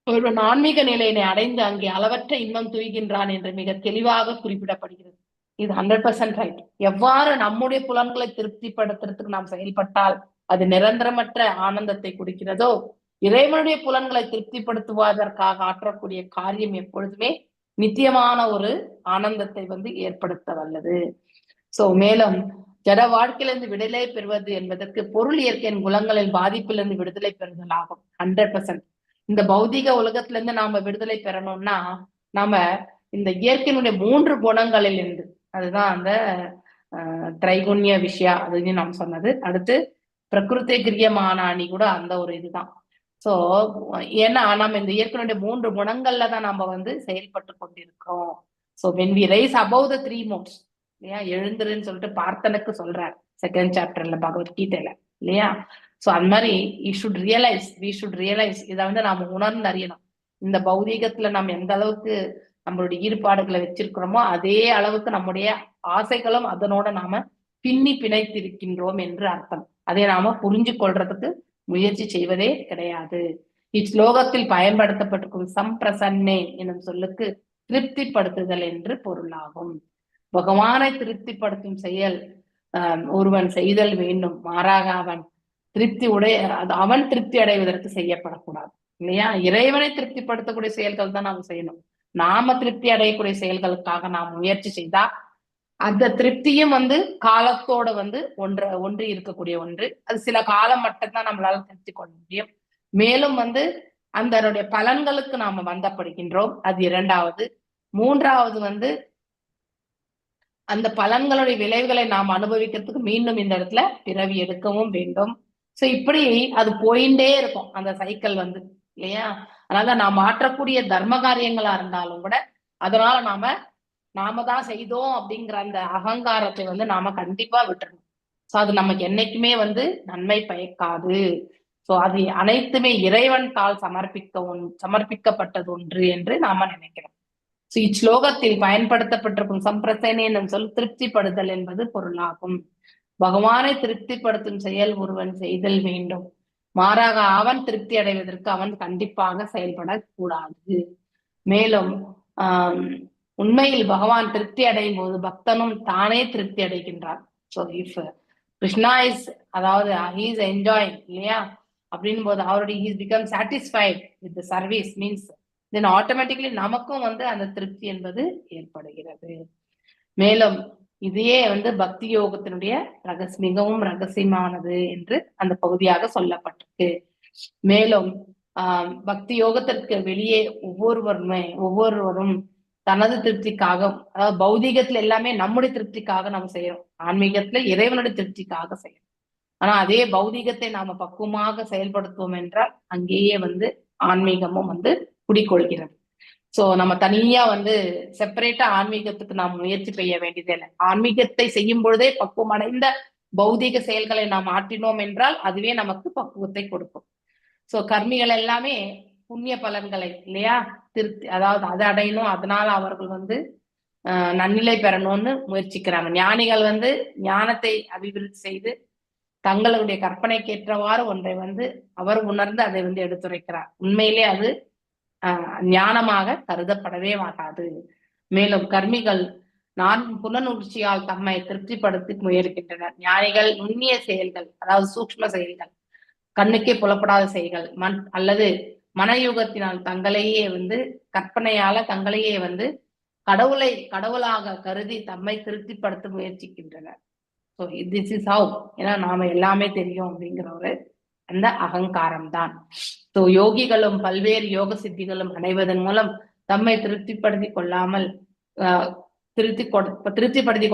ஒருவன் ஆன்மீக நிலையினை அடைந்து அங்கே அளவற்ற இன்பம் துய்கின்றான் என்று மிக தெளிவாக குறிப்பிடப்படுகிறது. இது 100% ரைட். எவ்வாறு நம்முடைய புலன்களை திருப்திப்படுத்துறதுக்கு நாம் செயல்பட்டால் அது நிரந்தரமற்ற ஆனந்தத்தை கொடுக்கிறதோ, இறைவனுடைய புலன்களை திருப்திப்படுத்துவதற்காக ஆற்றக்கூடிய காரியம் எப்பொழுதுமே நித்தியமான ஒரு ஆனந்தத்தை வந்து ஏற்படுத்த வல்லது. சோ மேலும் ஜட வாழ்க்கையிலிருந்து விடுதலை பெறுவது என்பதற்கு பொருள் இயற்கையின் குணங்களின் பாதிப்பிலிருந்து விடுதலை பெறுதல் ஆகும். 100%. இந்த பௌதிக உலகத்துல இருந்து நாம விடுதலை பெறணும்னா நாம இந்த இயற்கையினுடைய 3 குணங்களில் இருந்து, அதுதான் அந்த திரைகுண்ய விஷயா அதுன்னு நாம் சொன்னது. அடுத்து பிரகிருதி கிரியமானி கூட அந்த ஒரு இதுதான். சோ ஏன்னா நம்ம இந்த இயற்கையினுடைய 3 குணங்கள்ல தான் நம்ம வந்து செயல்பட்டு கொண்டிருக்கிறோம். So when we rise above the 3 modes இல்லையா, எழுந்துருன்னு சொல்லிட்டு பார்த்தனுக்கு சொல்றார் 2nd chapterல பகவத்கீதையில இல்லையா. சோ அந்த மாதிரி we should realize இதை வந்து நாம உணர்ந்து அறியணும். இந்த பௌதீகத்துல நம்ம எந்த அளவுக்கு நம்மளுடைய ஈடுபாடுகளை வச்சிருக்கிறோமோ அதே அளவுக்கு நம்முடைய ஆசைகளும் அதனோட நாம பின்னி பிணைத்திருக்கின்றோம் என்று அர்த்தம். அதை நாம புரிஞ்சு கொள்றதுக்கு முயற்சி செய்வதே கிடையாது. இஸ்லோகத்தில் பயன்படுத்தப்பட்டிருக்கும் சம்பிரசன்னே என்னும் சொல்லுக்கு திருப்திப்படுத்துதல் என்று பொருளாகும். பகவானை திருப்திப்படுத்தும் செயல் ஒருவன் செய்தல் வேண்டும். மாறாக அவன் அவன் திருப்தி அடைவதற்கு செய்யப்படக்கூடாது இல்லையா. இறைவனை திருப்திப்படுத்தக்கூடிய செயல்கள் தான் நாம் செய்யணும். நாம திருப்தி அடையக்கூடிய செயல்களுக்காக நாம் முயற்சி செய்தா அந்த திருப்தியும் வந்து காலத்தோட வந்து ஒன்று இருக்கக்கூடிய ஒன்று. அது சில காலம் மட்டும்தான் நம்மளால திருப்தி கொள்ள முடியும். மேலும் வந்து அதனுடைய பலன்களுக்கு நாம வந்தப்படுகின்றோம். அது 2வது. 3வது வந்து அந்த பலன்களுடைய விளைவுகளை நாம் அனுபவிக்கிறதுக்கு மீண்டும் இந்த இடத்துல பிறவி எடுக்கவும் வேண்டும். சோ இப்படி அது போயிட்டே இருக்கும் அந்த சைக்கிள் வந்து இல்லையா. அதனால நாம் மாற்றக்கூடிய தர்ம காரியங்களா இருந்தாலும் கூட அதனால நாம தான் செய்தோம் அப்படிங்கிற அந்த அகங்காரத்தை வந்து நாம கண்டிப்பா விட்டுறணும். சோ அது நமக்கு என்னைக்குமே வந்து நன்மை பயக்காது. சோ அது அனைத்துமே இறைவன் தால் சமர்ப்பிக்கப்பட்டது ஒன்று என்று நாம நினைக்கிறோம். சோ இச்லோகத்தில் பயன்படுத்தப்பட்டிருக்கும் சம்பிரசனை என்னும் சொல் திருப்திப்படுதல் என்பது பொருளாகும். பகவானை திருப்திப்படுத்தும் செயல் ஒருவன் செய்தல் வேண்டும். மாறாக அவன் திருப்தி அடைவதற்கு அவன் கண்டிப்பாக செயல்படக்கூடாது. மேலும் உண்மையில் பகவான் திருப்தி அடையும் போது பக்தனும் தானே திருப்தி அடைகின்றான். ஸோ இஃப் கிருஷ்ணா இஸ், அதாவது he is enjoying இல்லையா அப்படின் போது அவருடைய he is become satisfied with the service means then automatically நமக்கும் வந்து அந்த திருப்தி என்பது ஏற்படுகிறது. மேலும் இதையே வந்து பக்தி யோகத்தினுடைய மிகவும் ரகசியமானது என்று அந்த பகுதியாக சொல்லப்பட்டிருக்கு. மேலும் பக்தி யோகத்திற்கு வெளியே ஒவ்வொருவரும் தனது திருப்திக்காக, அதாவது பௌதிகத்துல எல்லாமே நம்முடைய திருப்திக்காக நம்ம செய்யறோம், ஆன்மீகத்துல இறைவனுடைய திருப்திக்காக செய்யறோம். ஆனா அதே பௌதிகத்தை நாம பக்குவமாக செயல்படுத்துவோம் என்றால் அங்கேயே ஆன்மீகமும் குடிக்கொள்கிறது. சோ நம்ம தனியா செப்பரேட்டா ஆன்மீகத்துக்கு நாம் முயற்சி செய்ய வேண்டியதே இல்லை. ஆன்மீகத்தை செய்யும் பொழுதே பக்குவம் அடைந்த பௌதிக செயல்களை நாம் ஆற்றினோம் என்றால் அதுவே நமக்கு பக்குவத்தை கொடுக்கும். சோ கர்மிகள் எல்லாமே புண்ணிய பலன்களை இல்லையா அதாவது அதை அடையணும், அதனால அவர்கள் நன்னிலை பெறணும்னு முயற்சிக்கிறாங்க. ஞானிகள் ஞானத்தை அபிவிருத்தி செய்து தங்களுடைய கற்பனைக்கேற்றவாறு ஒன்றை அவர் உணர்ந்து அதை எடுத்துரைக்கிறார். உண்மையிலே அது ஞானமாக கருதப்படவே மாட்டாது. மேலும் கர்மிகள் புலனுணர்ச்சியால் தம்மை திருப்திப்படுத்தி முயற்கின்றனர். ஞானிகள் நுண்ணிய செயல்கள், அதாவது சூக்ஷ்ம செயல்கள், கண்ணுக்கே புலப்படாத செயல்கள் அல்லது மனயுகத்தினால் தங்களையே கற்பனையால தங்களையே கடவுளாக கருதி தம்மை திருப்திப்படுத்த முயற்சிக்கின்றனர். ஸோ திஸ் இஸ் ஹவ், ஏன்னா நாம எல்லாமே தெரியும் அப்படிங்கிற அந்த அகங்காரம் தான். ஸோ யோகிகளும் பல்வேறு யோக சித்திகளும் அடைவதன் மூலம் தம்மை திருப்திப்படுத்திக்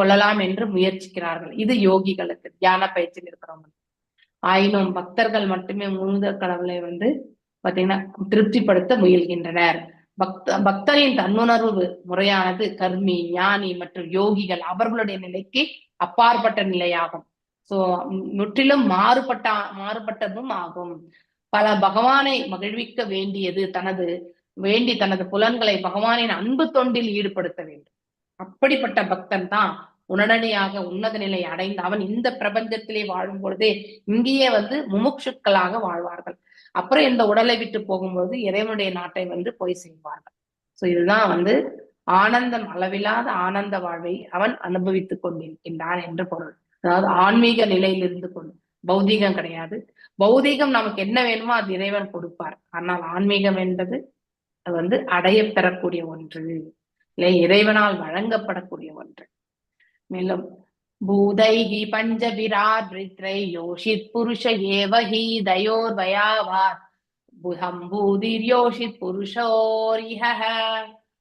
கொள்ளலாம் என்று முயற்சிக்கிறார்கள். இது யோகிகளுக்கு, தியான பயிற்சியில் இருக்கிறவங்க. ஆயினும் பக்தர்கள் மட்டுமே முழுதற் கடவுளை பாத்தீங்கன்னா திருப்திப்படுத்த முயல்கின்றனர். பக்தரின் தன்னுணர்வு முறையானது கர்மி, ஞானி மற்றும் யோகிகள் அவர்களுடைய நிலைக்கு அப்பாற்பட்ட நிலையாகும். சோ முற்றிலும் மாறுபட்டதும் ஆகும். பகவானை மகிழ்விக்க தனது புலன்களை பகவானின் அன்பு தொண்டில் ஈடுபடுத்த வேண்டும். அப்படிப்பட்ட பக்தன் தான் உடனடியாக உன்னத நிலை அடைந்து அவன் இந்த பிரபஞ்சத்திலே வாழும் பொழுதே இங்கேயே முமுட்சுக்களாக வாழ்வார்கள். அப்புறம் இந்த உடலை விட்டு போகும்போது இறைவனுடைய நாட்டை போய் செய்வார்கள். சோ இதுதான் ஆனந்தம், அளவில்லாத ஆனந்த வாழ்வை அவன் அனுபவித்துக் கொண்டிருக்கின்றான் என்று பொருள். அதாவது ஆன்மீக நிலையில் இருந்து கொண்டு, பௌதீகம் கிடையாது. பௌதீகம் நமக்கு என்ன வேணுமோ அது இறைவன் கொடுப்பார். ஆனால் ஆன்மீகம் என்பது அடைய பெறக்கூடிய ஒன்று, இல்லை இறைவனால் வழங்கப்படக்கூடிய ஒன்று. மேலும் பூதைஹி பஞ்சபிராத்ரித்ரை யோஷித் புருஷ ஏவஹி தயோர் வயாவாத் புதம் பூதிர் யோஷித் புருஷோரிஹ.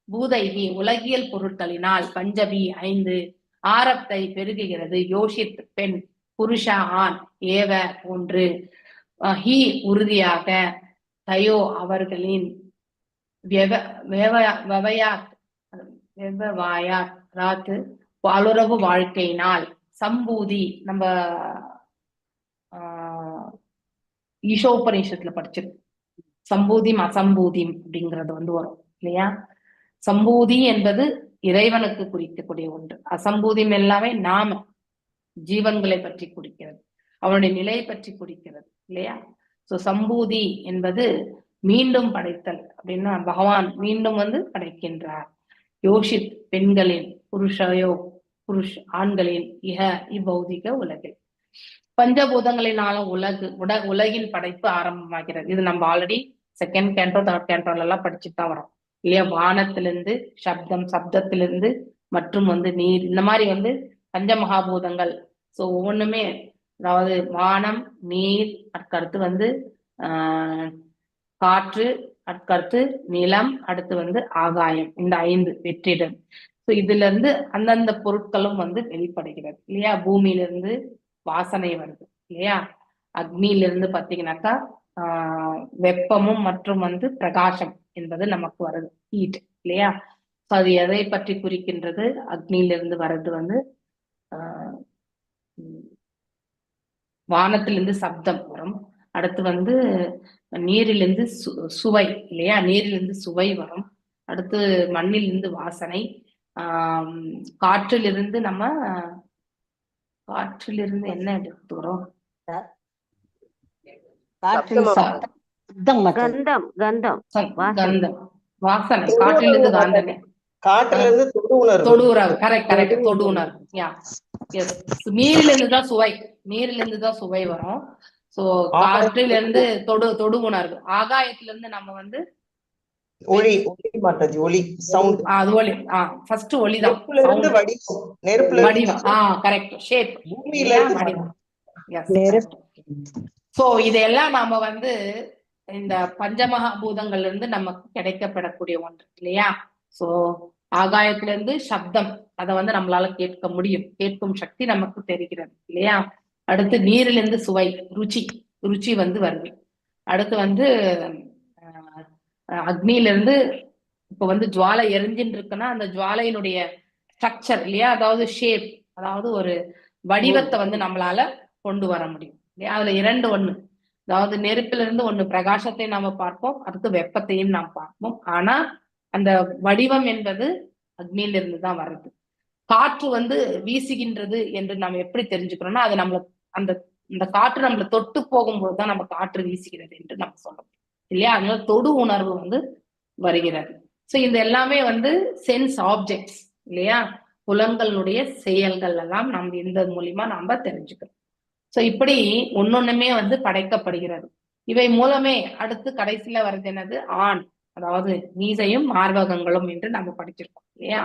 பூதைஹி உலகியல் பொருட்களினால், பஞ்சபி 5 ஆரத்தை பெருகுகிறது, யோஷித் பெண், புருஷா ஆண், ஏவ 1 ஹி உறுதியாக, தயோ அவர்களின், பாலுறவு வாழ்க்கையினால், சம்பூதி நம்ம ஈஷோபநிஷத்துல படிச்சிருக்கோம். சம்பூதிம் அசம்பூதிம் அப்படிங்கிறது வரும் இல்லையா. சம்பூதி என்பது இறைவனுக்கு குறிக்கக்கூடிய ஒன்று. அசம்பூதியம் எல்லாமே நாம ஜீவன்களை பற்றி குறிக்கிறது, அவனுடைய நிலையை பற்றி குறிக்கிறது இல்லையா. சோ சம்பூதி என்பது மீண்டும் படைத்தல் அப்படின்னா பகவான் மீண்டும் படைக்கின்றார். யோஷித் பெண்களின், ஆண்களின் இப்பௌதிக உலகில் பஞ்சபூதங்களினாலும் உலகின் படைப்பு ஆரம்பமாகிறது. இது நம்ம ஆல்ரெடி செகண்ட் கேண்டோ தேர்ட் கேண்டோல எல்லாம் படிச்சுட்டு தான் வரோம் இல்லையா. வானத்திலிருந்து சப்தத்திலிருந்து மற்றும் நீர், இந்த மாதிரி பஞ்சமகாபூதங்கள். சோ ஒவ்வொன்றுமே, அதாவது வானம், நீர், அதுக்கடுத்து காற்று, அதுக்கடுத்து நிலம், அடுத்து ஆகாயம், இந்த 5 வெற்றிடம். சோ இதுல இருந்து அந்தந்த பொருட்களும் வெளிப்படுகிறது இல்லையா. பூமியிலிருந்து வாசனை வருது இல்லையா. அக்னியிலிருந்து பாத்தீங்கன்னாக்கா வெப்பமும் மற்றும் பிரகாசம் என்பது நமக்கு வருது, ஹீட் இல்லையா. சோ அது எதை பற்றி குறிக்கின்றது? அக்னியிலிருந்து வர்றது வானத்திலிருந்து சப்தம் வரும். அடுத்து நீரிலிருந்து சுவை இல்லையா, நீரிலிருந்து சுவை வரும். அடுத்து மண்ணிலிருந்து வாசனை, காற்றிலிருந்து என்ன எடுத்துக்கிறோம்? கந்தம், வாசனை, காற்றிலிருந்து காந்தனை, காற்றிலிருந்து தொடு உணர்வு. கரெக்ட், தொடு உணர்வு. நீரிலிருந்து தான் சுவை, சுவை வரும். சோ காற்றிலிருந்து தொடு உணர்வு. ஆகாயத்திலிருந்து நம்ம ஒளி மாட்டாஜி, ஒளி சவுண்ட். அது ஒளி. ஃபர்ஸ்ட் ஒளிதான். வடிவம். கரெக்ட். ஷேப், பூமியில வடிவம். சோ இதெல்லாம் நாம இந்த பஞ்சமகா பூதங்கள்ல இருந்து நமக்கு கிடைக்கப்படக்கூடிய ஒன்று இல்லையா. சோ ஆகாயத்துல இருந்து சப்தம், அதை வந்து நம்மளால கேட்க முடியும், கேட்கும் சக்தி நமக்கு தெரிகிறது இல்லையா. அடுத்து நீரிலிருந்து சுவை, ருச்சி, ருச்சி வந்து வருது. அடுத்து வந்து அக்னியிலிருந்து இப்ப வந்து ஜுவாலை எரிஞ்சின்னு இருக்குன்னா அந்த ஜுவாலையினுடைய ஸ்ட்ரக்சர் இல்லையா, அதாவது ஷேப், அதாவது ஒரு வடிவத்தை வந்து நம்மளால கொண்டு வர முடியும் இல்லையா. அதுல இரண்டு ஒண்ணு, அதாவது நெருப்பிலிருந்து ஒண்ணு பிரகாசத்தை நாம பார்ப்போம், அடுத்து வெப்பத்தையும் நாம் பார்ப்போம். ஆனா அந்த வடிவம் என்பது அக்னியிலிருந்து தான் வருது. காற்று வந்து வீசுகின்றது என்று நம்ம எப்படி தெரிஞ்சுக்கிறோம்னா, அது நம்மள அந்த இந்த காற்று நம்மளை தொட்டு போகும்போது தான் நம்ம காற்று வீசுகிறது என்று நம்ம சொல்லணும் இல்லையா. அதனால தொடு உணர்வு வந்து வருகிறது. சோ இந்த எல்லாமே வந்து சென்ஸ் ஆப்ஜெக்ட்ஸ் இல்லையா, புலன்களுடைய செயல்கள் எல்லாம் நம்ம இந்த மூலியமா நாம தெரிஞ்சுக்கிறோம். சோ இப்படி ஒன்னொண்ணுமே வந்து படைக்கப்படுகிறது. இவை மூலமே அடுத்து கடைசியில வருது என்னது, ஆண், அதாவது மீசையும் மார்பகங்களும் என்று நம்ம படிச்சிருக்கோம் இல்லையா.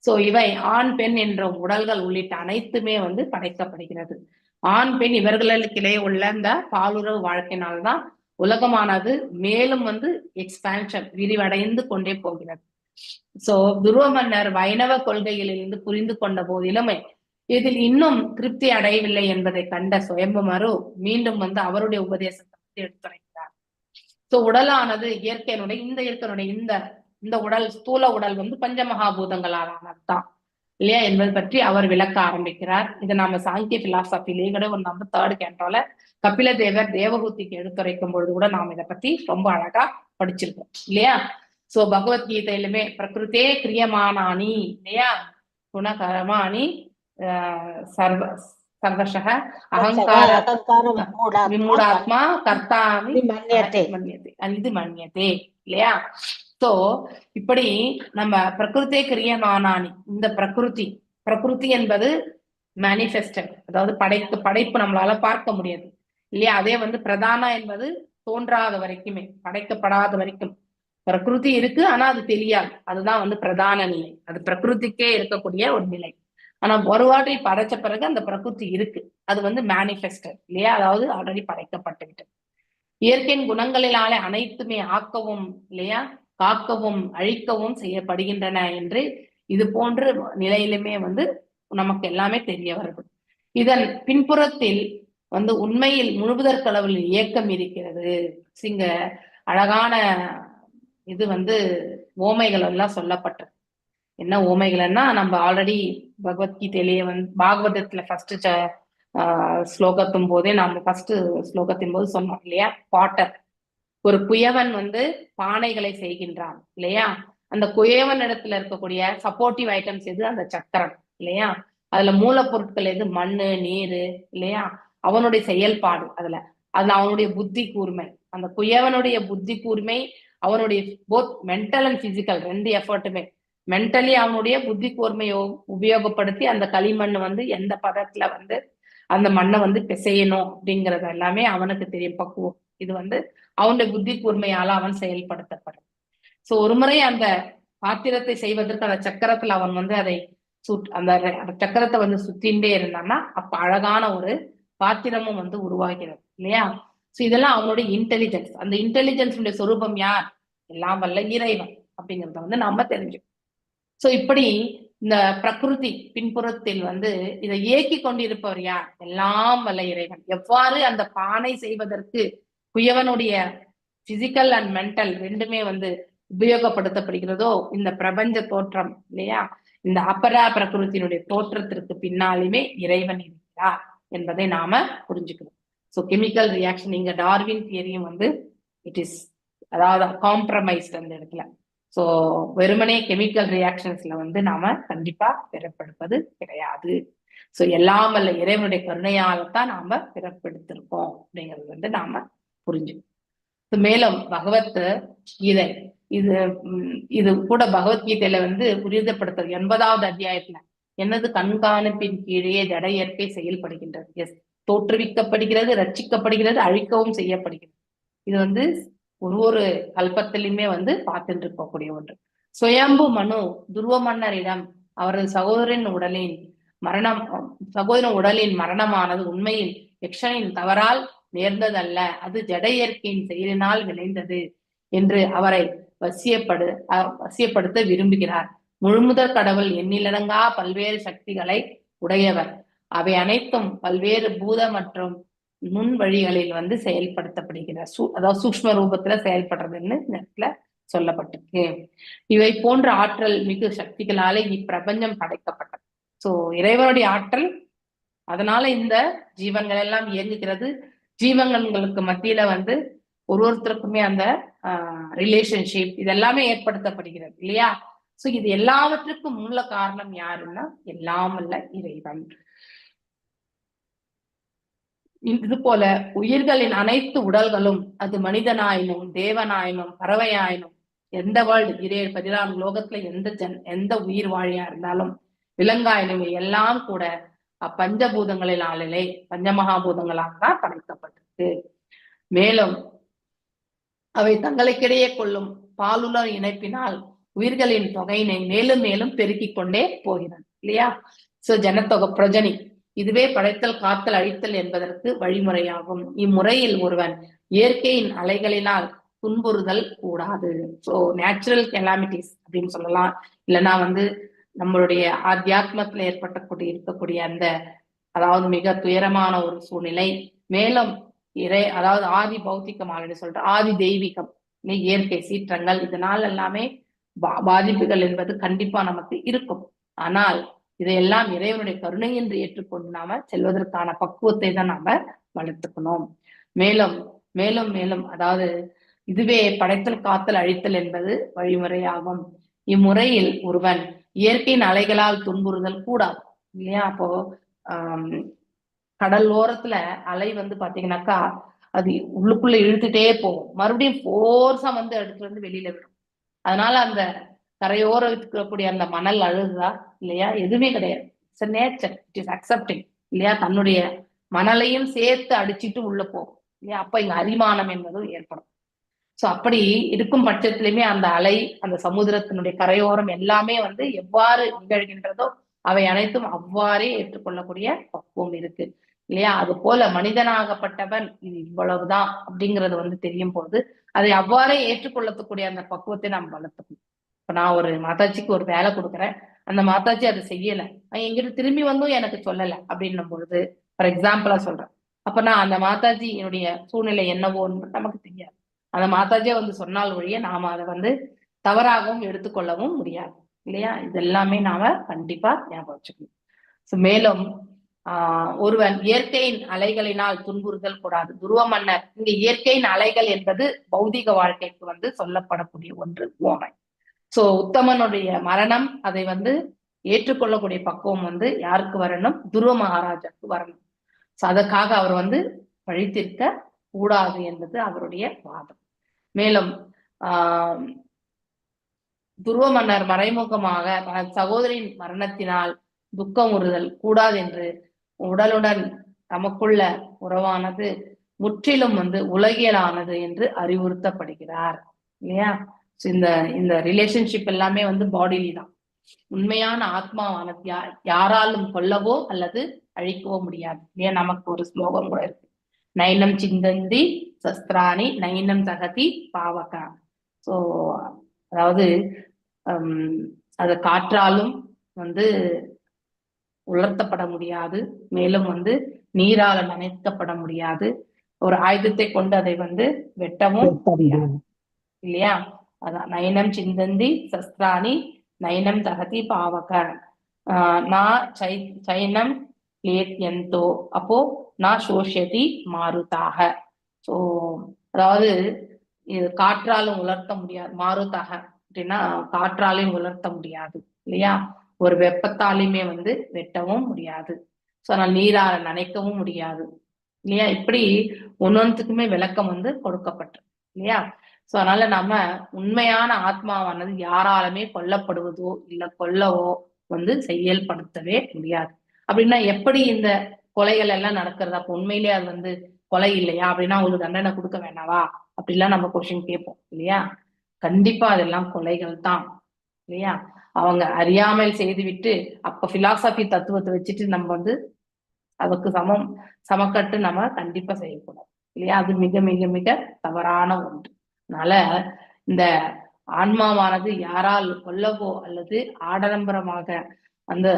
சோ இவை ஆண் பெண் என்ற உடல்கள் உள்ளிட்ட அனைத்துமே வந்து படைக்கப்படுகிறது. ஆண் பெண் இவர்களுக்கிடையே உள்ள இந்த பாலுறவு வாழ்க்கையினால்தான் உலகமானது மேலும் வந்து எக்ஸ்பான்ஷன், விரிவடைந்து கொண்டே போகிறது. சோ துருவ மன்னர் வைணவ கொள்கையிலிருந்து புரிந்து கொண்ட போதிலுமே இதில் இன்னும் திருப்தி அடையவில்லை என்பதை கண்ட சுயம்புமரு மீண்டும் வந்து அவருடைய உபதேசத்தை எடுத்துரைக்கிறார். சோ உடலானது இயற்கையினுடைய இந்த உடல், ஸ்தூல உடல் வந்து பஞ்சமகாபூதங்களானதுதான் இல்லையா என்பது பற்றி அவர் விளக்க ஆரம்பிக்கிறார். இதை நாம சாங்கிய பிலாசபிலேயே கூட ஒரு நம்ம 3rd கேண்டோல கபில தேவர் தேவகூதிக்கு எடுத்துரைக்கும் பொழுது கூட நாம் இதை பத்தி ரொம்ப அழகா படிச்சிருக்கோம் இல்லையா. சோ பகவத்கீதையிலுமே பிரகிருத்தே கிரியமானானி இல்லையா, குணகரமானி சர்வசக அகங்கார விமூடாத்மா கர்த்தாமி இது மன்யதே இல்லையா. சோ இப்படி நம்ம பிரகிருத்தே கிரியமானானி, இந்த பிரகிருதி என்பது மேனிஃபெஸ்டட், அதாவது படைப்பு நம்மளால பார்க்க முடியாது இல்லையா. அதே வந்து பிரதான என்பது தோன்றாத வரைக்குமே, படைக்கப்படாத வரைக்கும் பிரகிருதி இருக்கு, ஆனா அது தெரியாது. அதுதான் வந்து பிரதான நிலை, அது பிரகிருதிக்கே இருக்கக்கூடிய ஒரு நிலை. ஆனா ஒரு வாட்டி படைச்ச பிறகு அந்த பிரகிருதி இருக்கு, அது வந்து மேனிஃபெஸ்டட் இல்லையா, அதாவது ஆல்ரெடி படைக்கப்பட்டு விட்டது. இயற்கையின் குணங்களினாலே அனைத்துமே ஆக்கவும் இல்லையா, காக்கவும் அழிக்கவும் செய்யப்படுகின்றன என்று இது போன்ற நிலையிலுமே வந்து நமக்கு எல்லாமே தெரிய வருது. இதன் பின்புறத்தில் வந்து உண்மையில் முழுவதற்களவில் இயக்கம் இருக்கிறது. சிங்க அழகான இது வந்து ஓமைகள் எல்லாம் சொல்லப்பட்டது. என்ன ஓமைகள்னா, நம்ம ஆல்ரெடி பகவத்கீதையிலேயே வந்து பாகவதத்துல ஃபர்ஸ்ட் ஸ்லோகத்தும் போதே நாம ஃபர்ஸ்ட் ஸ்லோகத்தின் போது சொன்னோம் இல்லையா. பாட்டர், ஒரு குயவன் வந்து பானைகளை செய்கின்றான் இல்லையா. அந்த குயவன் இடத்துல இருக்கக்கூடிய சப்போர்ட்டிவ் ஐட்டம்ஸ் எது, அந்த சக்கரம் இல்லையா. அதுல மூலப்பொருட்கள் எது, மண்ணு, நீரு இல்லையா. அவனுடைய செயல்பாடு அதுல அவனுடைய புத்தி கூர்மை, அந்த குயவனுடைய புத்தி கூர்மை, அவனுடைய போத் மென்டல் அண்ட் பிசிக்கல் 2 எஃபர்ட்டுமே, மென்டலி அவனுடைய புத்தி கூர்மையை உபயோகப்படுத்தி அந்த களிமண் வந்து எந்த பதத்துல வந்து அந்த மண்ணை வந்து பிசையணும் அப்படிங்கறது எல்லாமே அவனுக்கு தெரியும், பக்குவம். இது வந்து அவனுடைய புத்தி கூர்மையால அவன் செயல்படுத்தப்படும். சோ ஒரு முறை அந்த பாத்திரத்தை செய்வதற்கு அந்த சக்கரத்துல அவன் வந்து அதை அந்த சக்கரத்தை வந்து சுத்தின்றே இருந்தான்னா அப்ப அழகான ஒரு பாத்திரமும் வந்து உருவாகிறது இல்லையா. சோ இதெல்லாம் அவனுடைய இன்டெலிஜென்ஸ். அந்த இன்டெலிஜென்ஸுடைய சொரூபம் யார், எல்லாம் வல்ல இறைவன் அப்படிங்கிறத வந்து நாம தெரிஞ்சுக்கணும். சோ இப்படி இந்த பிரகிருதி பின்புறத்தில் வந்து இதை இயக்கி கொண்டிருப்பவர் யார், எல்லாம் வல்ல இறைவன். எவ்வாறு அந்த பானை செய்வதற்கு குயவனுடைய பிசிக்கல் அண்ட் மென்டல் 2மே வந்து உபயோகப்படுத்தப்படுகிறதோ, இந்த பிரபஞ்ச தோற்றம் இல்லையா, இந்த அபரா பிரகிருத்தினுடைய தோற்றத்திற்கு பின்னாலுமே இறைவன் இருக்கிறார் என்பதை நாம புரிஞ்சுக்கணும். ஸோ கெமிக்கல் ரியாக்ஷன், இங்க டார்வின் தியரியும் வந்து இட் இஸ், அதாவது காம்ப்ரமைஸ்ட் அந்த இடத்துல. ஸோ வெறுமனே கெமிக்கல் ரியாக்ஷன்ஸ்ல வந்து நாம கண்டிப்பா பிறப்பெடுப்பது கிடையாது. ஸோ எல்லாம் வல்ல இறைவனுடைய கருணையால்தான் நாம பிறப்பெடுத்திருக்கோம் அப்படிங்கிறது வந்து நாம புரிஞ்சுக்கணும். மேலும் பகவத் கீதை இது கூட பகவத்கீதையில வந்து உறுதிப்படுத்துறது 80வது அத்தியாயத்துல என்னது, கண்காணிப்பின் கீழே ஜட இயற்கை செயல்படுகின்றது. எஸ், தோற்றுவிக்கப்படுகிறது, ரட்சிக்கப்படுகிறது, அழிக்கவும் செய்யப்படுகிறது. இது வந்து ஒரு கல்பத்திலுமே வந்து பார்த்துட்டு இருக்கக்கூடிய ஒன்று. சுயம்பு மனு துருவ மன்னரிடம் அவரது சகோதரன் உடலின் மரணமானது உண்மையில் யக்ஷனின் தவறால் நேர்ந்ததல்ல, அது ஜட இயற்கையின் செயலினால் விளைந்தது என்று அவரை வசியப்படுத்த விரும்புகிறார். முழுமுதற் கடவுள் எண்ணிலடங்கா பல்வேறு சக்திகளை உடையவர். அவை அனைத்தும் பல்வேறு பூத மற்றும் நுண் வழிகளில் வந்து செயல்படுத்தப்படுகிறார். அதாவது சூக்ஷ்ம ரூபத்துல செயல்படுறதுன்னு இந்த இடத்துல சொல்லப்பட்டிருக்கு. இவை போன்ற ஆற்றல் மிகு சக்திகளாலே இப்பிரபஞ்சம் படைக்கப்பட்டது. சோ இறைவனுடைய ஆற்றல், அதனால இந்த ஜீவன்கள் எல்லாம் இயங்குகிறது. ஜீவன்களுக்கு மத்தியில வந்து ஒருத்தருக்குமே அந்த ரிலேஷன்ஷிப் இதெல்லாமே ஏற்படுத்தப்படுகிறது இல்லையா? சோ இது எல்லாவற்றுக்கும் மூல காரணம் யாருன்னா எல்லாம் அல்ல இறைவன். இது போல உயிர்களின் அனைத்து உடல்களும், அது மனிதனாயினும் தேவனாயினும் பறவையாயினும் எந்த வேர்ல்டு 14 லோகத்துல எந்த உயிர் வாழியா இருந்தாலும் விலங்காயினும் எல்லாம் கூட பஞ்சபூதங்களினாலே பஞ்சமகாபூதங்களால் தான் படைக்கப்பட்டிருக்கு. மேலும் அவை தங்களுக்கிடையே கொள்ளும் பாலுலர் இணைப்பினால் உயிர்களின் தொகையினை மேலும் மேலும் பெருக்கிக் கொண்டே போகிறது இல்லையா? சோ ஜனத்தொகை பிரஜனி, இதுவே படைத்தல் காத்தல் அழித்தல் என்பதற்கு வழிமுறையாகும். இம்முறையில் ஒருவன் இயற்கையின் அலைகளினால் துன்புறுதல் கூடாது. சோ நேச்சுரல் கெலாமிட்டிஸ் அப்படின்னு சொல்லலாம், இல்லைன்னா வந்து நம்மளுடைய ஆத்தியாத்மத்துல இருக்கக்கூடிய அந்த அதாவது மிக துயரமான ஒரு சூழ்நிலை, மேலும் அதாவது ஆதி பௌத்திகமாக சொல்ற ஆதி தெய்வீகம், இயற்கை சீற்றங்கள், இதனால் எல்லாமே பாதிப்புகள் என்பது கண்டிப்பா நமக்கு இருக்கும். ஆனால் இதையெல்லாம் இறைவனுடைய கருணை என்று ஏற்றுக்கொண்டு நாம செல்வதற்கான பக்குவத்தை தான் நாம வளர்த்துக்கணும். மேலும் மேலும் மேலும் அதாவது இதுவே படைத்தல் காத்தல் அழித்தல் என்பது வழிமுறையாகும். இம்முறையில் ஒருவன் இயற்கையின் அலைகளால் துன்புறுதல் கூடாது இல்லையா? அப்போ கடல் ஓரத்துல அலை வந்து பாத்தீங்கன்னாக்கா அது உள்ளுக்குள்ள இழுத்துட்டே போகும், மறுபடியும் போர்ஸா வந்து எடுத்துட்டு வந்து வெளியில விடும். அதனால அந்த கரையோரம் இருக்கக்கூடிய அந்த மணல் அழுகுதா இல்லையா? எதுவுமே கிடையாது. It's nature, it is accepting இல்லையா? தன்னுடைய மணலையும் சேர்த்து அடிச்சுட்டு உள்ள போகும் இல்லையா? அப்ப இங்க அரிமானம் என்பதும் ஏற்படும். சோ அப்படி இருக்கும் பட்சத்திலுமே அந்த அலை, அந்த சமுதிரத்தினுடைய கரையோரம் எல்லாமே வந்து எவ்வாறு நிகழ்கின்றதோ அவை அனைத்தும் அவ்வாறே ஏற்றுக்கொள்ளக்கூடிய பக்குவம் இருக்கு இல்லையா? அது போல மனிதனாகப்பட்டவன் இது இவ்வளவுதான் அப்படிங்கிறது வந்து தெரியும் போது அதை அவ்வாறே ஏற்றுக்கொள்ளக்கூடிய அந்த பக்குவத்தை நாம் வளர்த்துக்கணும். இப்ப நான் ஒரு மாதாஜிக்கு ஒரு வேலை கொடுக்குறேன், அந்த மாதாஜி அதை செய்யல, எங்கிட்ட திரும்பி வந்தும் எனக்கு சொல்லல அப்படின்னும் பொழுது, ஃபார் எக்ஸாம்பிளா சொல்றேன், அப்ப நான் அந்த மாதாஜி என்னுடைய சூழ்நிலை என்னவோன்னு நமக்கு தெரியாது. அந்த மாதாஜியை வந்து சொன்னால் ஒழிய நாம அதை வந்து தவறாகவும் எடுத்துக்கொள்ளவும் முடியாது இல்லையா? இது எல்லாமே நாம கண்டிப்பா ஞாபகம் வச்சுக்கணும். மேலும் ஒருவன் இயற்கையின் அலைகளினால் துன்புறுதல் கூடாது. துருவ மன்னர், இங்க இயற்கையின் அலைகள் என்பது பௌதிக வாழ்க்கைக்கு வந்து சொல்லப்படக்கூடிய ஒன்று, உவமை. சோ உத்தமனுடைய மரணம், அதை வந்து ஏற்றுக்கொள்ளக்கூடிய பக்குவம் வந்து யாருக்கு வரணும்? துருவ மகாராஜாவுக்கு வரணும். சோ அதற்காக அவர் வந்து பழித்திருக்க கூடாது என்பது அவருடைய வாதம். மேலும் துருவ மன்னர் மறைமுகமாக தனது சகோதரின் மரணத்தினால் துக்கம் உறுதல் கூடாது என்று உடலுடன் தமக்குள்ள உறவானது முற்றிலும் வந்து உலகியலானது என்று அறிவுறுத்தப்படுகிறார் இல்லையா? இந்த ரிலேஷன்ஷிப் எல்லாமே வந்து பாடிலி தான். உண்மையான ஆத்மாவானது யாராலும் கொல்லவோ அல்லது அழிக்கவோ முடியாது இல்லையா? நமக்கு ஒரு ஸ்லோகம் கூட இருக்கு, நைனம் சிந்தந்தி சஸ்திராணி நைனம் சகதி பாவகா. சோ அதாவது அது காற்றாலும் வந்து உலர்த்தப்பட முடியாது, மேலும் வந்து நீரால நனைக்கப்பட முடியாது, ஒரு ஆயுதத்தை கொண்டு அதை வந்து வெட்டவும் முடியாது இல்லையா? அதான் நயனம் சிந்தந்தி சஸ்திராணி நயனம் தகதி பாவக நான் சைனம் லேத்யந்தோ அப்போ நான் சோஷதி மாருதாக. சோ அதாவது இது காற்றாலும் உலர்த்த முடியாது, மாருதாக அப்படின்னா காற்றாலையும் உலர்த்த முடியாது இல்லையா? ஒரு வெப்பத்தாலையுமே வந்து வெட்டவும் முடியாது. சோ அதனால நீரால நனைக்கவும் முடியாது இல்லையா? இப்படி ஒன்னொன்றுக்குமே விளக்கம் வந்து கொடுக்கப்பட்டிருக்கு இல்லையா? சோ அதனால நம்ம உண்மையான ஆத்மாவானது யாராலுமே கொல்லப்படுவதோ இல்ல கொல்லவோ வந்து செயல்படுத்தவே முடியாது. அப்படின்னா எப்படி இந்த கொலைகள் எல்லாம் நடக்கிறது? அப்ப உண்மையிலேயே அது வந்து கொலை இல்லையா? அப்படின்னா அவங்களுக்கு தண்டனை கொடுக்க வேணாவா அப்படிலாம் நம்ம கொஸ்டின் கேட்போம் இல்லையா? கண்டிப்பா அதெல்லாம் கொலைகள் தான் இல்லையா? அவங்க அறியாமல் செய்துவிட்டு அப்ப பிலாசபி தத்துவத்தை வச்சுட்டு நம்ம வந்து அதுக்கு சமக்கட்டு நம்ம கண்டிப்பா செய்யக்கூடாது இல்லையா? அது மிக மிக மிக தவறான ஒன்று. அதனால இந்த ஆன்மாவானது யாரால் கொல்லவோ அல்லது ஆடம்பரமாக அந்த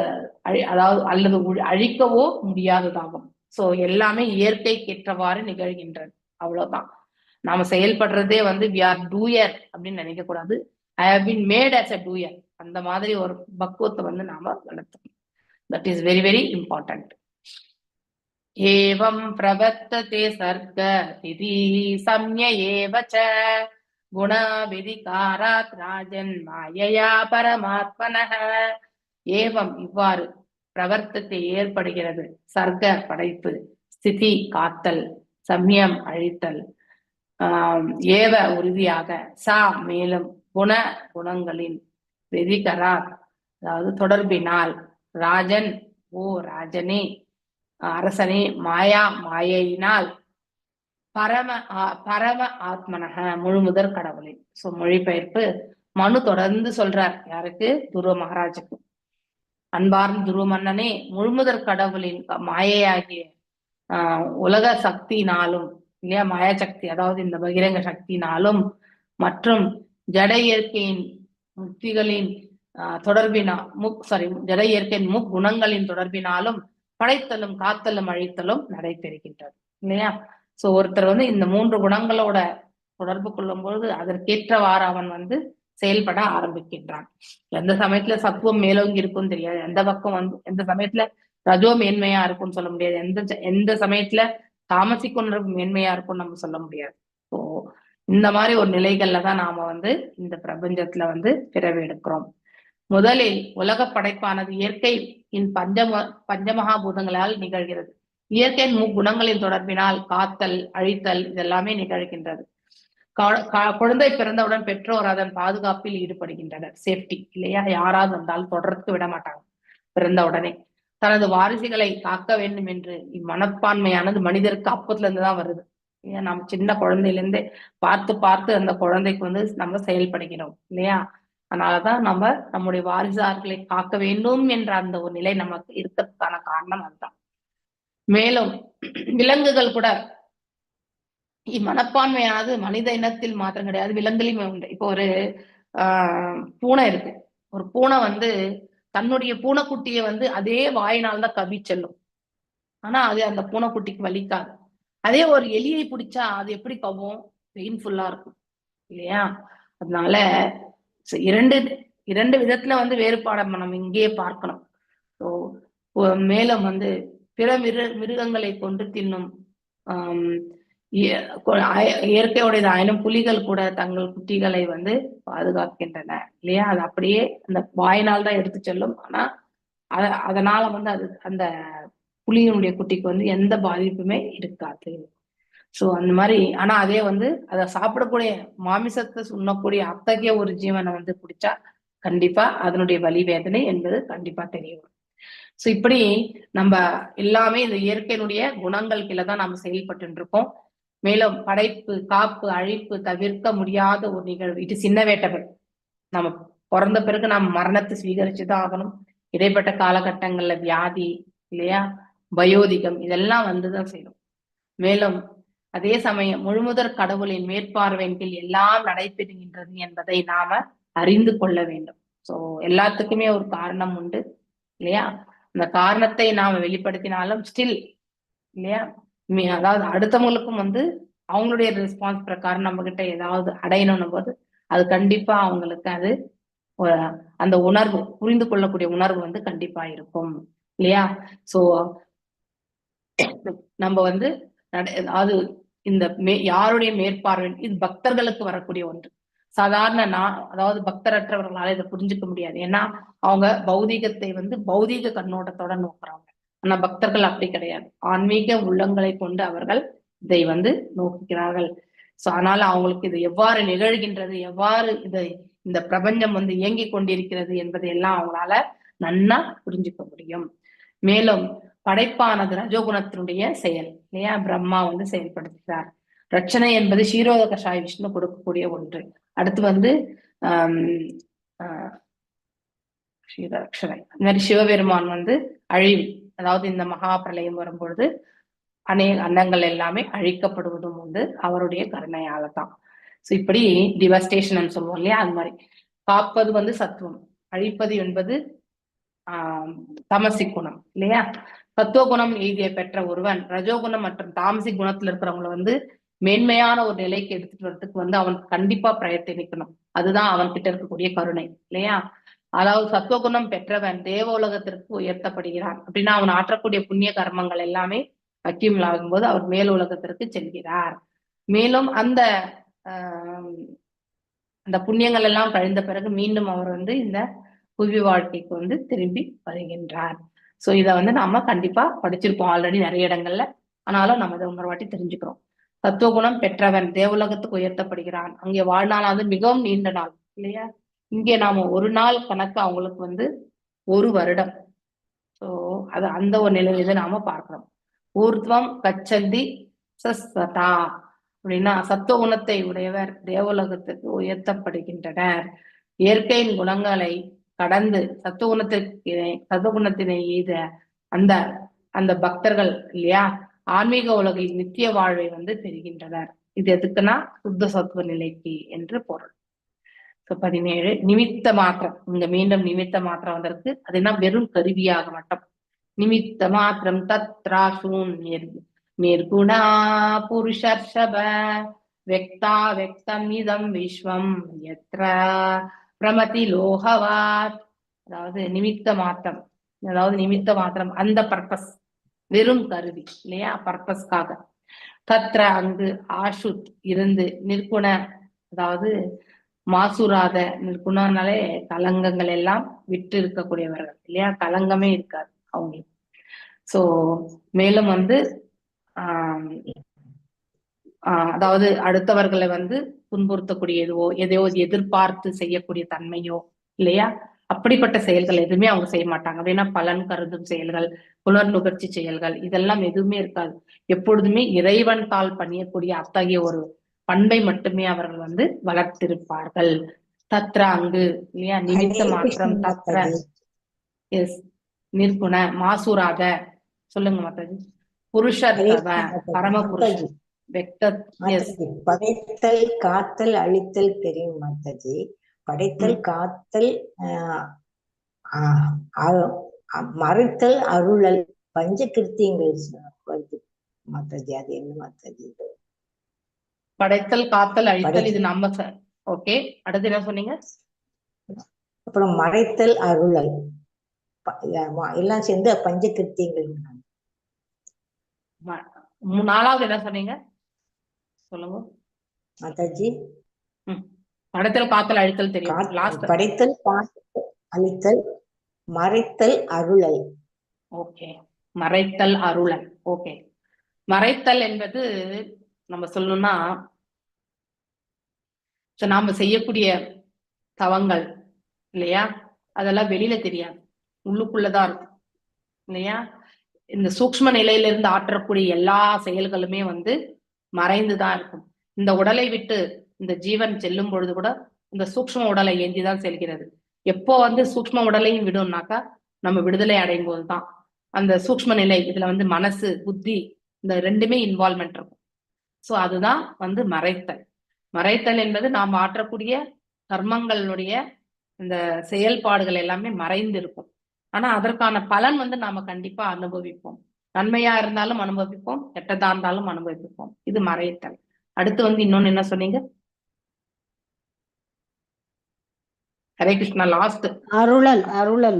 அதாவது அல்லது அழிக்கவோ முடியாததாகும். சோ எல்லாமே இயற்கைக்கேற்றவாறு நிகழ்கின்றது, அவ்வளவுதான். நாம செயல்படுறதே வந்து வி ஆர் டூயர் அப்படின்னு நினைக்க கூடாது. I have been made as a doer, அந்த மாதிரி ஒரு பக்குவத்தை வந்து நாம வளர்த்தணும். That is very very important. ஏவம் பிரவர்த்ததே சர்க்க திதி சம்யஏவ ச குணா விதிகாராத் ராஜன் மாயையா பரமாத்மனஹ. ஏவம் இவ்வாறு பிரவர்த்தத்தை ஏற்படுகிறது, சர்க்க படைப்பு, ஸ்திதி காத்தல், சம்யம் அழித்தல், ஏவ உறுதியாக, சா மேலும், குண குணங்களின், வெதிகராத் அதாவது தொடர்பினால், ராஜன் ஓ ராஜனே அரசனே, மாயா மாயையினால், பரம ஆத்மனக முழுமுதற் கடவுளே. சோ மொழிபெயர்ப்பு மனு தொடர்ந்து சொல்றார் யாருக்கு? துருவ மகாராஜுக்கு. அன்பார்ந்த துருவ மன்னனே, முழுமுதற் கடவுளின் மாயையாகிய உலக சக்தியினாலும், இல்லையா, மாயா சக்தி அதாவது இந்த பகிரங்க சக்தியினாலும் மற்றும் ஜட இயற்கையின் முக்திகளின் ஜட இயற்கையின் முக்குணங்களின் தொடர்பினாலும் படைத்தலும் காத்தலும் அழித்தலும் நடைபெறுகின்றது, இல்லையா? சோ ஒருத்தர் வந்து இந்த 3 குணங்களோட தொடர்பு கொள்ளும் பொழுது அதற்கேற்றவாறு அவன் வந்து செயல்பட ஆரம்பிக்கின்றான். எந்த சமயத்துல சத்துவம் மேலோங்கி இருக்கும்னு தெரியாது, எந்த பக்கம் வந்து எந்த சமயத்துல ரஜோ மேன்மையா இருக்கும்னு சொல்ல முடியாது, எந்த சமயத்துல தாமசிக் உணர்வு மேன்மையா இருக்கும்னு நம்ம சொல்ல முடியாது. ஸோ இந்த மாதிரி ஒரு நிலைகள்ல தான் நாம வந்து இந்த பிரபஞ்சத்துல வந்து பிறவி எடுக்கிறோம். முதலில் உலக படைப்பானது இயற்கையின் பஞ்சமகாபூதங்களால் நிகழ்கிறது. இயற்கையின் முக்குணங்களின் தொடர்பினால் காத்தல் அழித்தல் இதெல்லாமே நிகழ்கின்றது. குழந்தை பிறந்தவுடன் பெற்றோர் அதன் பாதுகாப்பில் ஈடுபடுகின்றனர், சேஃப்டி, இல்லையா? யாராவது வந்தாலும் தொடர்ந்து விட மாட்டாங்க. பிறந்த உடனே தனது வாரிசுகளை காக்க வேண்டும் என்று இம்மனப்பான்மையானது மனிதருக்கு அப்பத்துல இருந்துதான் வருது. ஏன் நம்ம சின்ன குழந்தையில இருந்தே பார்த்து பார்த்து அந்த குழந்தைக்கு வந்து நம்ம செயல்படுகிறோம், இல்லையா? அதனாலதான் நம்ம நம்முடைய வாரிசார்களை காக்க வேண்டும் என்ற அந்த ஒரு நிலை நமக்கு இருக்கிறதுக்கான காரணம் அதுதான். மேலும் விலங்குகள் கூட இம்மனப்பான்மையானது மனித இனத்தில் மாத்திரம் கிடையாது, விலங்குலையுமே உண்டு. இப்போ ஒரு பூனை இருக்கு. ஒரு பூனை வந்து தன்னுடைய பூனைக்குட்டியை வந்து அதே வாயினால்தான் கவி செல்லும். ஆனா அது அந்த பூனைக்குட்டிக்கு வலிக்காது. அதே ஒரு எலியை பிடிச்சா அது எப்படி கவ்வும்? பெயின்ஃபுல்லா இருக்கும், இல்லையா? அதனால இரண்டு விதத்துல வந்து வேறுபாடை நம்ம இங்கேயே பார்க்கணும். ஸோ மேலும் வந்து பிற மிருகங்களை கொண்டு தின்னும் இயற்கையுடைய ஆயினும் புலிகள் கூட தங்கள் குட்டிகளை வந்து பாதுகாக்கின்றன, இல்லையா? அது அப்படியே அந்த வாயினால் தான் எடுத்து செல்லும். ஆனா அதனால வந்து அது அந்த புலியினுடைய குட்டிக்கு வந்து எந்த பாதிப்புமே இருக்காது. சோ அந்த மாதிரி. ஆனா அதே வந்து அதை சாப்பிடக்கூடிய மாமிசத்தை உண்ணக்கூடிய அத்தகைய ஒரு ஜீவனை வந்து பிடிச்சா கண்டிப்பா அதனுடைய வலி வேதனை என்பது கண்டிப்பா தெரியும். சோ இப்படி நம்ம எல்லாமே இந்த இயற்கையினுடைய குணங்கள் கீழே தான் நாம செயல்பட்டு இருக்கோம். மேலும் படைப்பு, காப்பு, அழிப்பு தவிர்க்க முடியாத ஒரு நிகழ்வு. இது சின்ன வேட்டவர். நம்ம பிறந்த பிறகு நாம் மரணத்தை ஸ்வீகரிச்சுதான் ஆகணும். இடைப்பட்ட காலகட்டங்கள்ல வியாதி, இல்லையா, வயோதிகம் இதெல்லாம் வந்துதான் செய்யும். மேலும் அதே சமயம் முழுமுதற் கடவுளின் மேற்பார்வையின் கீழ் எல்லாம் நடைபெறுகின்றது என்பதை நாம அறிந்து கொள்ள வேண்டும். சோ எல்லாத்துக்குமே ஒரு காரணம் உண்டு, இல்லையா? அந்த காரணத்தை நாம வெளிப்படுத்தினாலும் ஸ்டில், இல்லையா, அதாவது அடுத்தவங்களுக்கும் வந்து அவங்களுடைய ரெஸ்பான்ஸ் பிரகாரம் நம்ம கிட்ட ஏதாவது அடையணும் போது அது கண்டிப்பா அவங்களுக்கு அது அந்த உணர்வு, புரிந்து கொள்ளக்கூடிய உணர்வு வந்து கண்டிப்பா இருக்கும், இல்லையா? சோ நம்ம வந்து அதாவது இந்த யாருடைய மேற்பார்வை, இது பக்தர்களுக்கு வரக்கூடிய ஒன்று. சாதாரண அதாவது பக்தரற்றவர்களால இதை புரிஞ்சுக்க முடியாது. ஏன்னா அவங்க பௌதீகத்தை வந்து பௌதீக கண்ணோட்டத்தோட நோக்குறாங்க. ஆனா பக்தர்கள் அப்படி கிடையாது. ஆன்மீக உள்ளங்களை கொண்டு அவர்கள் இதை வந்து நோக்குகிறார்கள். சோ அதனால அவங்களுக்கு இது எவ்வாறு நிகழ்கின்றது, எவ்வாறு இந்த பிரபஞ்சம் வந்து இயங்கி கொண்டிருக்கிறது என்பதை எல்லாம் அவங்களால நன்னா புரிஞ்சுக்க முடியும். மேலும் படைப்பானது ரஜோகுணத்தினுடைய செயல், இல்லையா? பிரம்மா வந்து செயல்படுத்துகிறார். ரட்சணை என்பது ஷீரோத கஷாய விஷ்ணு கொடுக்கக்கூடிய ஒன்று. அடுத்து வந்து ரட்சணை, இந்த மாதிரி சிவபெருமான் வந்து அழிவு, அதாவது இந்த மகா பிரளயம் வரும்பொழுது அநேக அன்னங்கள் எல்லாமே அழிக்கப்படுவதும் வந்து அவருடைய கருணையால தான். ஸோ இப்படி டிவஸ்டேஷன் சொல்லுவோம் இல்லையா, அது மாதிரி காப்பது வந்து சத்துவம், அழிப்பது என்பது தமசிக் குணம் இல்லையா. சத்துவ குணம் எய்திய பெற்ற ஒருவன் ரஜோகுணம் மற்றும் தாமசிக் குணத்துல இருக்கிறவங்களை வந்து மேன்மையான ஒரு நிலைக்கு எடுத்துட்டு வர்றதுக்கு வந்து அவன் கண்டிப்பா பிரயத்தனிக்கணும். அதுதான் அவன் கிட்ட இருக்கக்கூடிய கருணை இல்லையா. அதாவது சத்துவகுணம் பெற்றவன் தேவ உலகத்திற்கு உயர்த்தப்படுகிறான் அப்படின்னா அவன் ஆற்றக்கூடிய புண்ணிய கர்மங்கள் எல்லாமே அக்கியமில் ஆகும்போது அவர் மேல் உலகத்திற்கு செல்கிறார். மேலும் அந்த புண்ணியங்கள் எல்லாம் கழிந்த பிறகு மீண்டும் அவர் வந்து இந்த புவி வாழ்க்கைக்கு வந்து திரும்பி வருகின்றார். சோ இதை வந்து நாம கண்டிப்பா படிச்சிருப்போம் ஆல்ரெடி நிறைய இடங்கள்ல, ஆனாலும் நம்ம இதை இன்னொரு வாட்டி தெரிஞ்சுக்கிறோம். சத்துவகுணம் பெற்றவன் தேவலோகத்துக்கு உயர்த்தப்படுகிறான். அங்கே வாழ்நாளாவது மிகவும் நீண்ட நாள் இல்லையா. இங்கே நாம ஒரு நாள் கணக்கு அவங்களுக்கு வந்து 1 வருடம். சோ அது அந்த ஒரு நிலையில நாம பார்க்கிறோம். ஊர்துவம் கச்சந்தி சஸ்வதா அப்படின்னா சத்துவகுணத்தை உடையவர் தேவலோகத்துக்கு உயர்த்தப்படுகின்றனர். இயற்கையின் குணங்களை கடந்து சத்துவகுணத்தினை எய்த அந்த அந்த பக்தர்கள் இல்லையா ஆன்மீக உலகில் நித்திய வாழ்வை வந்து பெறுகின்றனர். இது எதுக்குன்னா சுத்த சத்துவ நிலைக்கு என்று பொருள். 17 நிமித்த மாத்திரம், இங்க மீண்டும் நிமித்த மாத்திரம் வந்திருக்கு. அது என்ன, வெறும் கருவியாக மட்டும். நிமித்த மாத்திரம் தத்ராசூன் நிர்குணா புருஷர்ஷப வெக்தா வெக்தம் இதம் விஸ்வம் யத்ர பிரமதி லோகவாத். அதாவது நிமித்த மாத்திரம், அந்த பர்பஸ், வெறும் கருவி இல்லையா, பர்பஸ்க்காக. தத்ர அங்கு ஆஷுத் இருந்து, நிற்குண அதாவது மாசுராத, நிற்குணனாலே கலங்கங்கள் எல்லாம் விட்டு இருக்கக்கூடியவர்கள் இல்லையா, கலங்கமே இருக்காது அவங்களுக்கு. சோ மேலும் வந்து அதாவது அடுத்தவர்களை வந்து துன்புறுத்தக்கூடியதோ எதையோ எதிர்பார்த்து செய்யக்கூடிய தன்மையோ இல்லையா, அப்படிப்பட்ட செயல்கள் எதுவுமே அவங்க செய்ய மாட்டாங்க. அப்படின்னா பலன் கருதும் செயல்கள், புலர் நுகர்ச்சி செயல்கள், இதெல்லாம் எதுவுமே இருக்காது. எப்பொழுதுமே இறைவன் தாள் பண்ணியக்கூடிய அத்தகைய ஒரு பண்பை மட்டுமே அவர்கள் வந்து வளர்த்திருப்பார்கள். தத்ர அங்கு இல்லையா, நிமித்த மாத்திரம் தத்ர எஸ் நிற்குண மாசுராத. சொல்லுங்க மாதாஜி. புருஷர் பரம புருஷன் படைத்தல் காத்தல் அழித்தல் தெரியும் மாதாஜி. படைத்தல் காத்தல் மறைத்தல் அருளல் பஞ்ச கிருத்தியங்கள் வருது மாதாஜி. அது என்ன மாதாஜி? படைத்தல் காத்தல் அழித்தல் இது நம்ம. ஓகே, அடுத்து என்ன சொன்னீங்க? அப்புறம் மறைத்தல் அருளல் எல்லாம் சேர்ந்து பஞ்ச கிருத்தியங்கள். 4வது என்ன சொன்னீங்க சொல்லுங்க மாதாஜி. படைத்தல் காத்தல் அழித்தல் தெரியும். படைத்தல் காத்தல் அழித்தல் மறைத்தல் அருளல். ஓகே, மறைத்தல் அருளல். ஓகே, மறைத்தல் என்பது நம்ம சொல்லணும்னா நாம செய்யக்கூடிய தவங்கள் இல்லையா, அதெல்லாம் வெளியில தெரியாது, உள்ளுக்குள்ளதான் இருக்கும் இல்லையா. இந்த சூக்ஷ்ம நிலையிலிருந்து ஆற்றக்கூடிய எல்லா செயல்களுமே வந்து மறைந்துதான் இருக்கும். இந்த உடலை விட்டு இந்த ஜீவன் செல்லும் பொழுது கூட இந்த சூக்ஷ்ம உடலை ஏந்திதான் செல்கிறது. எப்போ வந்து சூக்ஷ்ம உடலையும் விடும்னாக்கா நம்ம விடுதலை அடையும் போதுதான் அந்த சூக்ஷ்ம நிலை, இதுல வந்து மனசு புத்தி இந்த ரெண்டுமே இன்வால்மெண்ட் இருக்கும். சோ அதுதான் வந்து மறைத்தல். மறைத்தல் என்பது நாம் ஆற்றக்கூடிய கர்மங்களுடைய இந்த செயல்பாடுகள் எல்லாமே மறைந்து இருக்கும். ஆனா அதற்கான பலன் வந்து நாம கண்டிப்பா அனுபவிப்போம். நன்மையா இருந்தாலும் அனுபவிப்போம், கெட்டதா இருந்தாலும் அனுபவிப்போம். இது மறைத்தல். அடுத்து வந்து இன்னொன்னு என்ன சொன்னீங்க? ஹரே கிருஷ்ணா. லாஸ்ட் அருளல். அருளல்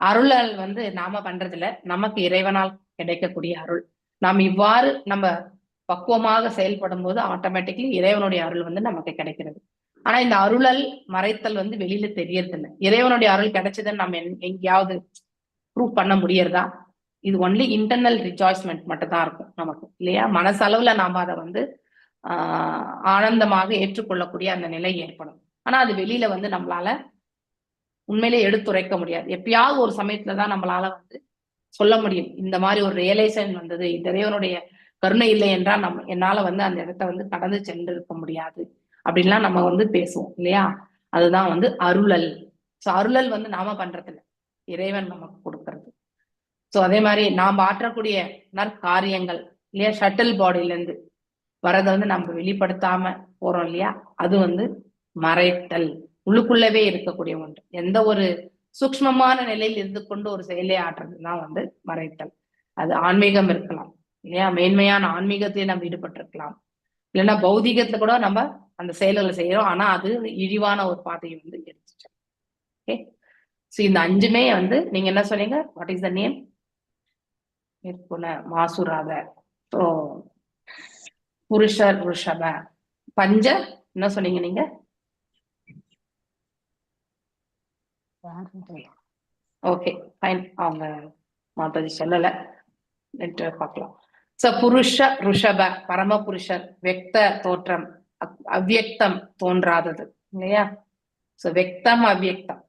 அருளல் வந்து நாம பண்றதுல நமக்கு இறைவனால் கிடைக்கக்கூடிய அருள். நாம் இவ்வாறு நம்ம பக்குவமாக செயல்படும் போது ஆட்டோமேட்டிக்லி இறைவனுடைய அருள் வந்து நமக்கு கிடைக்கிறது. ஆனா இந்த அருளல் மறைத்தல் வந்து வெளியில தெரியறது இல்லை. இறைவனுடைய அருள் கிடைச்சதுன்னு நம்ம எங்கேயாவது ப்ரூவ் பண்ண முடியறதா? இது ஒன்லி இன்டர்னல் ரிஜாய்ஸ்மெண்ட் மட்டும் தான் இருக்கும் நமக்கு இல்லையா. மனசளவுல நாம அதை வந்து ஆனந்தமாக ஏற்றுக்கொள்ளக்கூடிய அந்த நிலை ஏற்படும். ஆனா அது வெளியில வந்து நம்மளால உண்மையிலே எடுத்துரைக்க முடியாது. எப்பயாவது ஒரு சமயத்துலதான் நம்மளால வந்து சொல்ல முடியும், இந்த மாதிரி ஒரு ரியலைசேஷன் வந்தது, இந்த இறைவனுடைய கருணை இல்லை என்றால் என்னால வந்து அந்த இடத்த வந்து கடந்து சென்று இருக்க முடியாது அப்படின்லாம் நம்ம வந்து பேசுவோம் இல்லையா. அதுதான் வந்து அருளல். சோ அருளல் வந்து நாம பண்றது இல்லை, இறைவன் நமக்கு கொடுக்கறது. சோ அதே மாதிரி நாம் ஆற்றக்கூடிய நற்காரியங்கள் இல்லையா, ஷட்டில் பாடியில இருந்து வரதை வந்து நம்ம வெளிப்படுத்தாம போறோம் இல்லையா, அது வந்து மறைத்தல், உள்ளுக்குள்ளவே இருக்கக்கூடிய ஒன்று. எந்த ஒரு சூக்ஷ்மமான நிலையில் இருந்து கொண்டு ஒரு செயலை ஆற்றுறதுதான் வந்து மறைத்தல். அது ஆன்மீகம் இருக்கலாம் இல்லையா, மேன்மையான ஆன்மீகத்திலே நம்ம ஈடுபட்டிருக்கலாம், இல்லைன்னா பௌதிகத்துல கூட நம்ம அந்த செயல்களை செய்யறோம், ஆனா அது இழிவான ஒரு பாதையை வந்து எடுத்துச்சு. ஓகே, சோ இந்த 5மே வந்து நீங்க என்ன சொன்னீங்க, வாட் இஸ் த நேம்? மாசுராத, ஸோ புருஷர் ரிஷப பஞ்ச என்ன சொன்னீங்க நீங்க? ஓகே ஃபைன், அவங்க மாதாஜி சொல்லல, நெட்வொர்க் பார்க்கலாம். சோ புருஷ ரிஷப பரம புருஷர், வெக்த தோற்றம், அவ்யக்தம் தோன்றாதது இல்லையா. சோ வெக்தம் அவ்யக்தம்,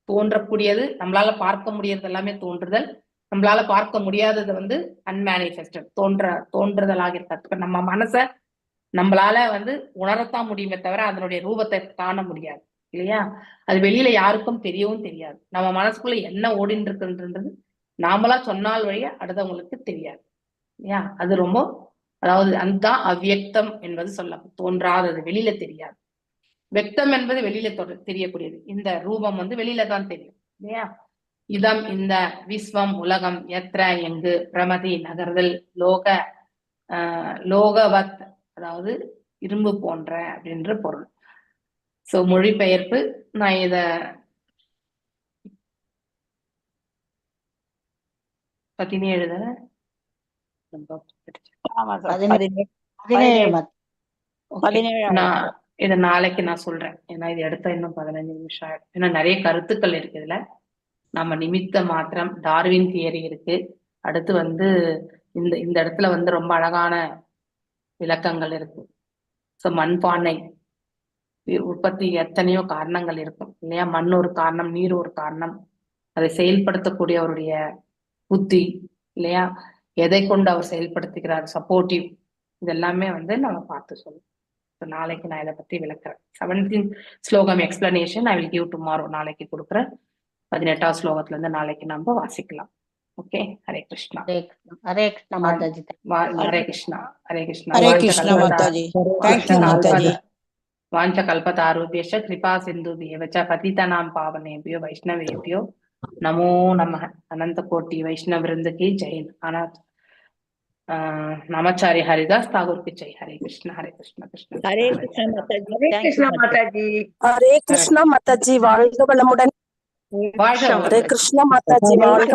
தோன்றக்கூடியது, நம்மளால பார்க்க முடியறது எல்லாமே தோன்றுதல், நம்மளால பார்க்க முடியாதது வந்து அன்மேனிஃபெஸ்டட், தோன்றுதலாக இருக்காது. நம்ம மனசை நம்மளால வந்து உணரத்தான் முடியுமே தவிர அதனுடைய ரூபத்தை காண முடியாது இல்லையா. அது வெளியில யாருக்கும் தெரியவும் தெரியாது. நம்ம மனசுக்குள்ள என்ன ஓடின்னு இருக்குன்றது நாமளா சொன்னால் வழிய அடுத்தவங்களுக்கு தெரியாது இல்லையா. அது ரொம்ப, அதாவது அதுதான் அவ்யக்தம் என்பது சொல்ல, தோன்றாதது, வெளியில தெரியாது. வெக்தம் என்பது வெளியில தெரியக்கூடியது, இந்த ரூபம் வந்து வெளியில தான் தெரியும் இல்லையா. இதம் இந்த விஸ்வம் உலகம், எத்திர எங்கு, பிரமதி நகர்தல், லோகவத் அதாவது இரும்பு போன்ற அப்படின்ற பொருள். சோ மொழிபெயர்ப்பு நான் இத 17 நான் இதை நாளைக்கு நான் சொல்றேன், ஏன்னா இது எடுத்த இன்னும் 15 நிமிஷம் ஆயிடும். ஏன்னா நிறைய கருத்துக்கள் இருக்கு இதுல. நம்ம நிமித்த மாத்திரம், டார்வின் தியரி இருக்கு. அடுத்து வந்து இந்த இடத்துல வந்து ரொம்ப அழகான விளக்கங்கள் இருக்கு. ஸோ மண்பானை உற்பத்தி எத்தனையோ காரணங்கள் இருக்கும் இல்லையா. மண் ஒரு காரணம், நீர் ஒரு காரணம், அதை செயல்படுத்தக்கூடியவருடைய புத்தி இல்லையா, எதை கொண்டு அவர் செயல்படுத்துகிறார், சப்போர்ட்டிவ், இதெல்லாமே வந்து நம்ம பார்த்து சொல்லணும். ஸோ நாளைக்கு நான் இதை பத்தி விளக்குறேன். 17th ஸ்லோகம் explanation I will give tomorrow, நாளைக்கு கொடுக்குறேன். 18வது ஸ்லோகத்துல இருந்து நாளைக்கு நம்ம வாசிக்கலாம். ஓகே, ஹரே கிருஷ்ணா. ஹரே கிருஷ்ணா மாதாஜி. ஹரே கிருஷ்ணா. ஹரே கிருஷ்ணா. ஹரே கிருஷ்ணா மாதாஜி. தேங்க்யூ மாதாஜி. வாஞ்ச கல்பதாருபியஷ கிருபா சிந்துபியவ ச பதிதநாம் பாவனேபியோ வைஷ்ணவேபியோ நமோ நமः. அனந்த கோட்டி வைஷ்ணவ விருந்த கி ஜெய். நமச்சாரி ஹரிதாஸ் தாகூர் की जय. हरे कृष्ण कृष्ण ஹரே கிருஷ்ணா மாதாஜி. ஹரே கிருஷ்ணா மாதாஜி. ஹரே கிருஷ்ணா மாதாஜி, வாழ்க வளமுடன். வாழ்க ஹரே கிருஷ்ணா மாதாஜி, வாழ்க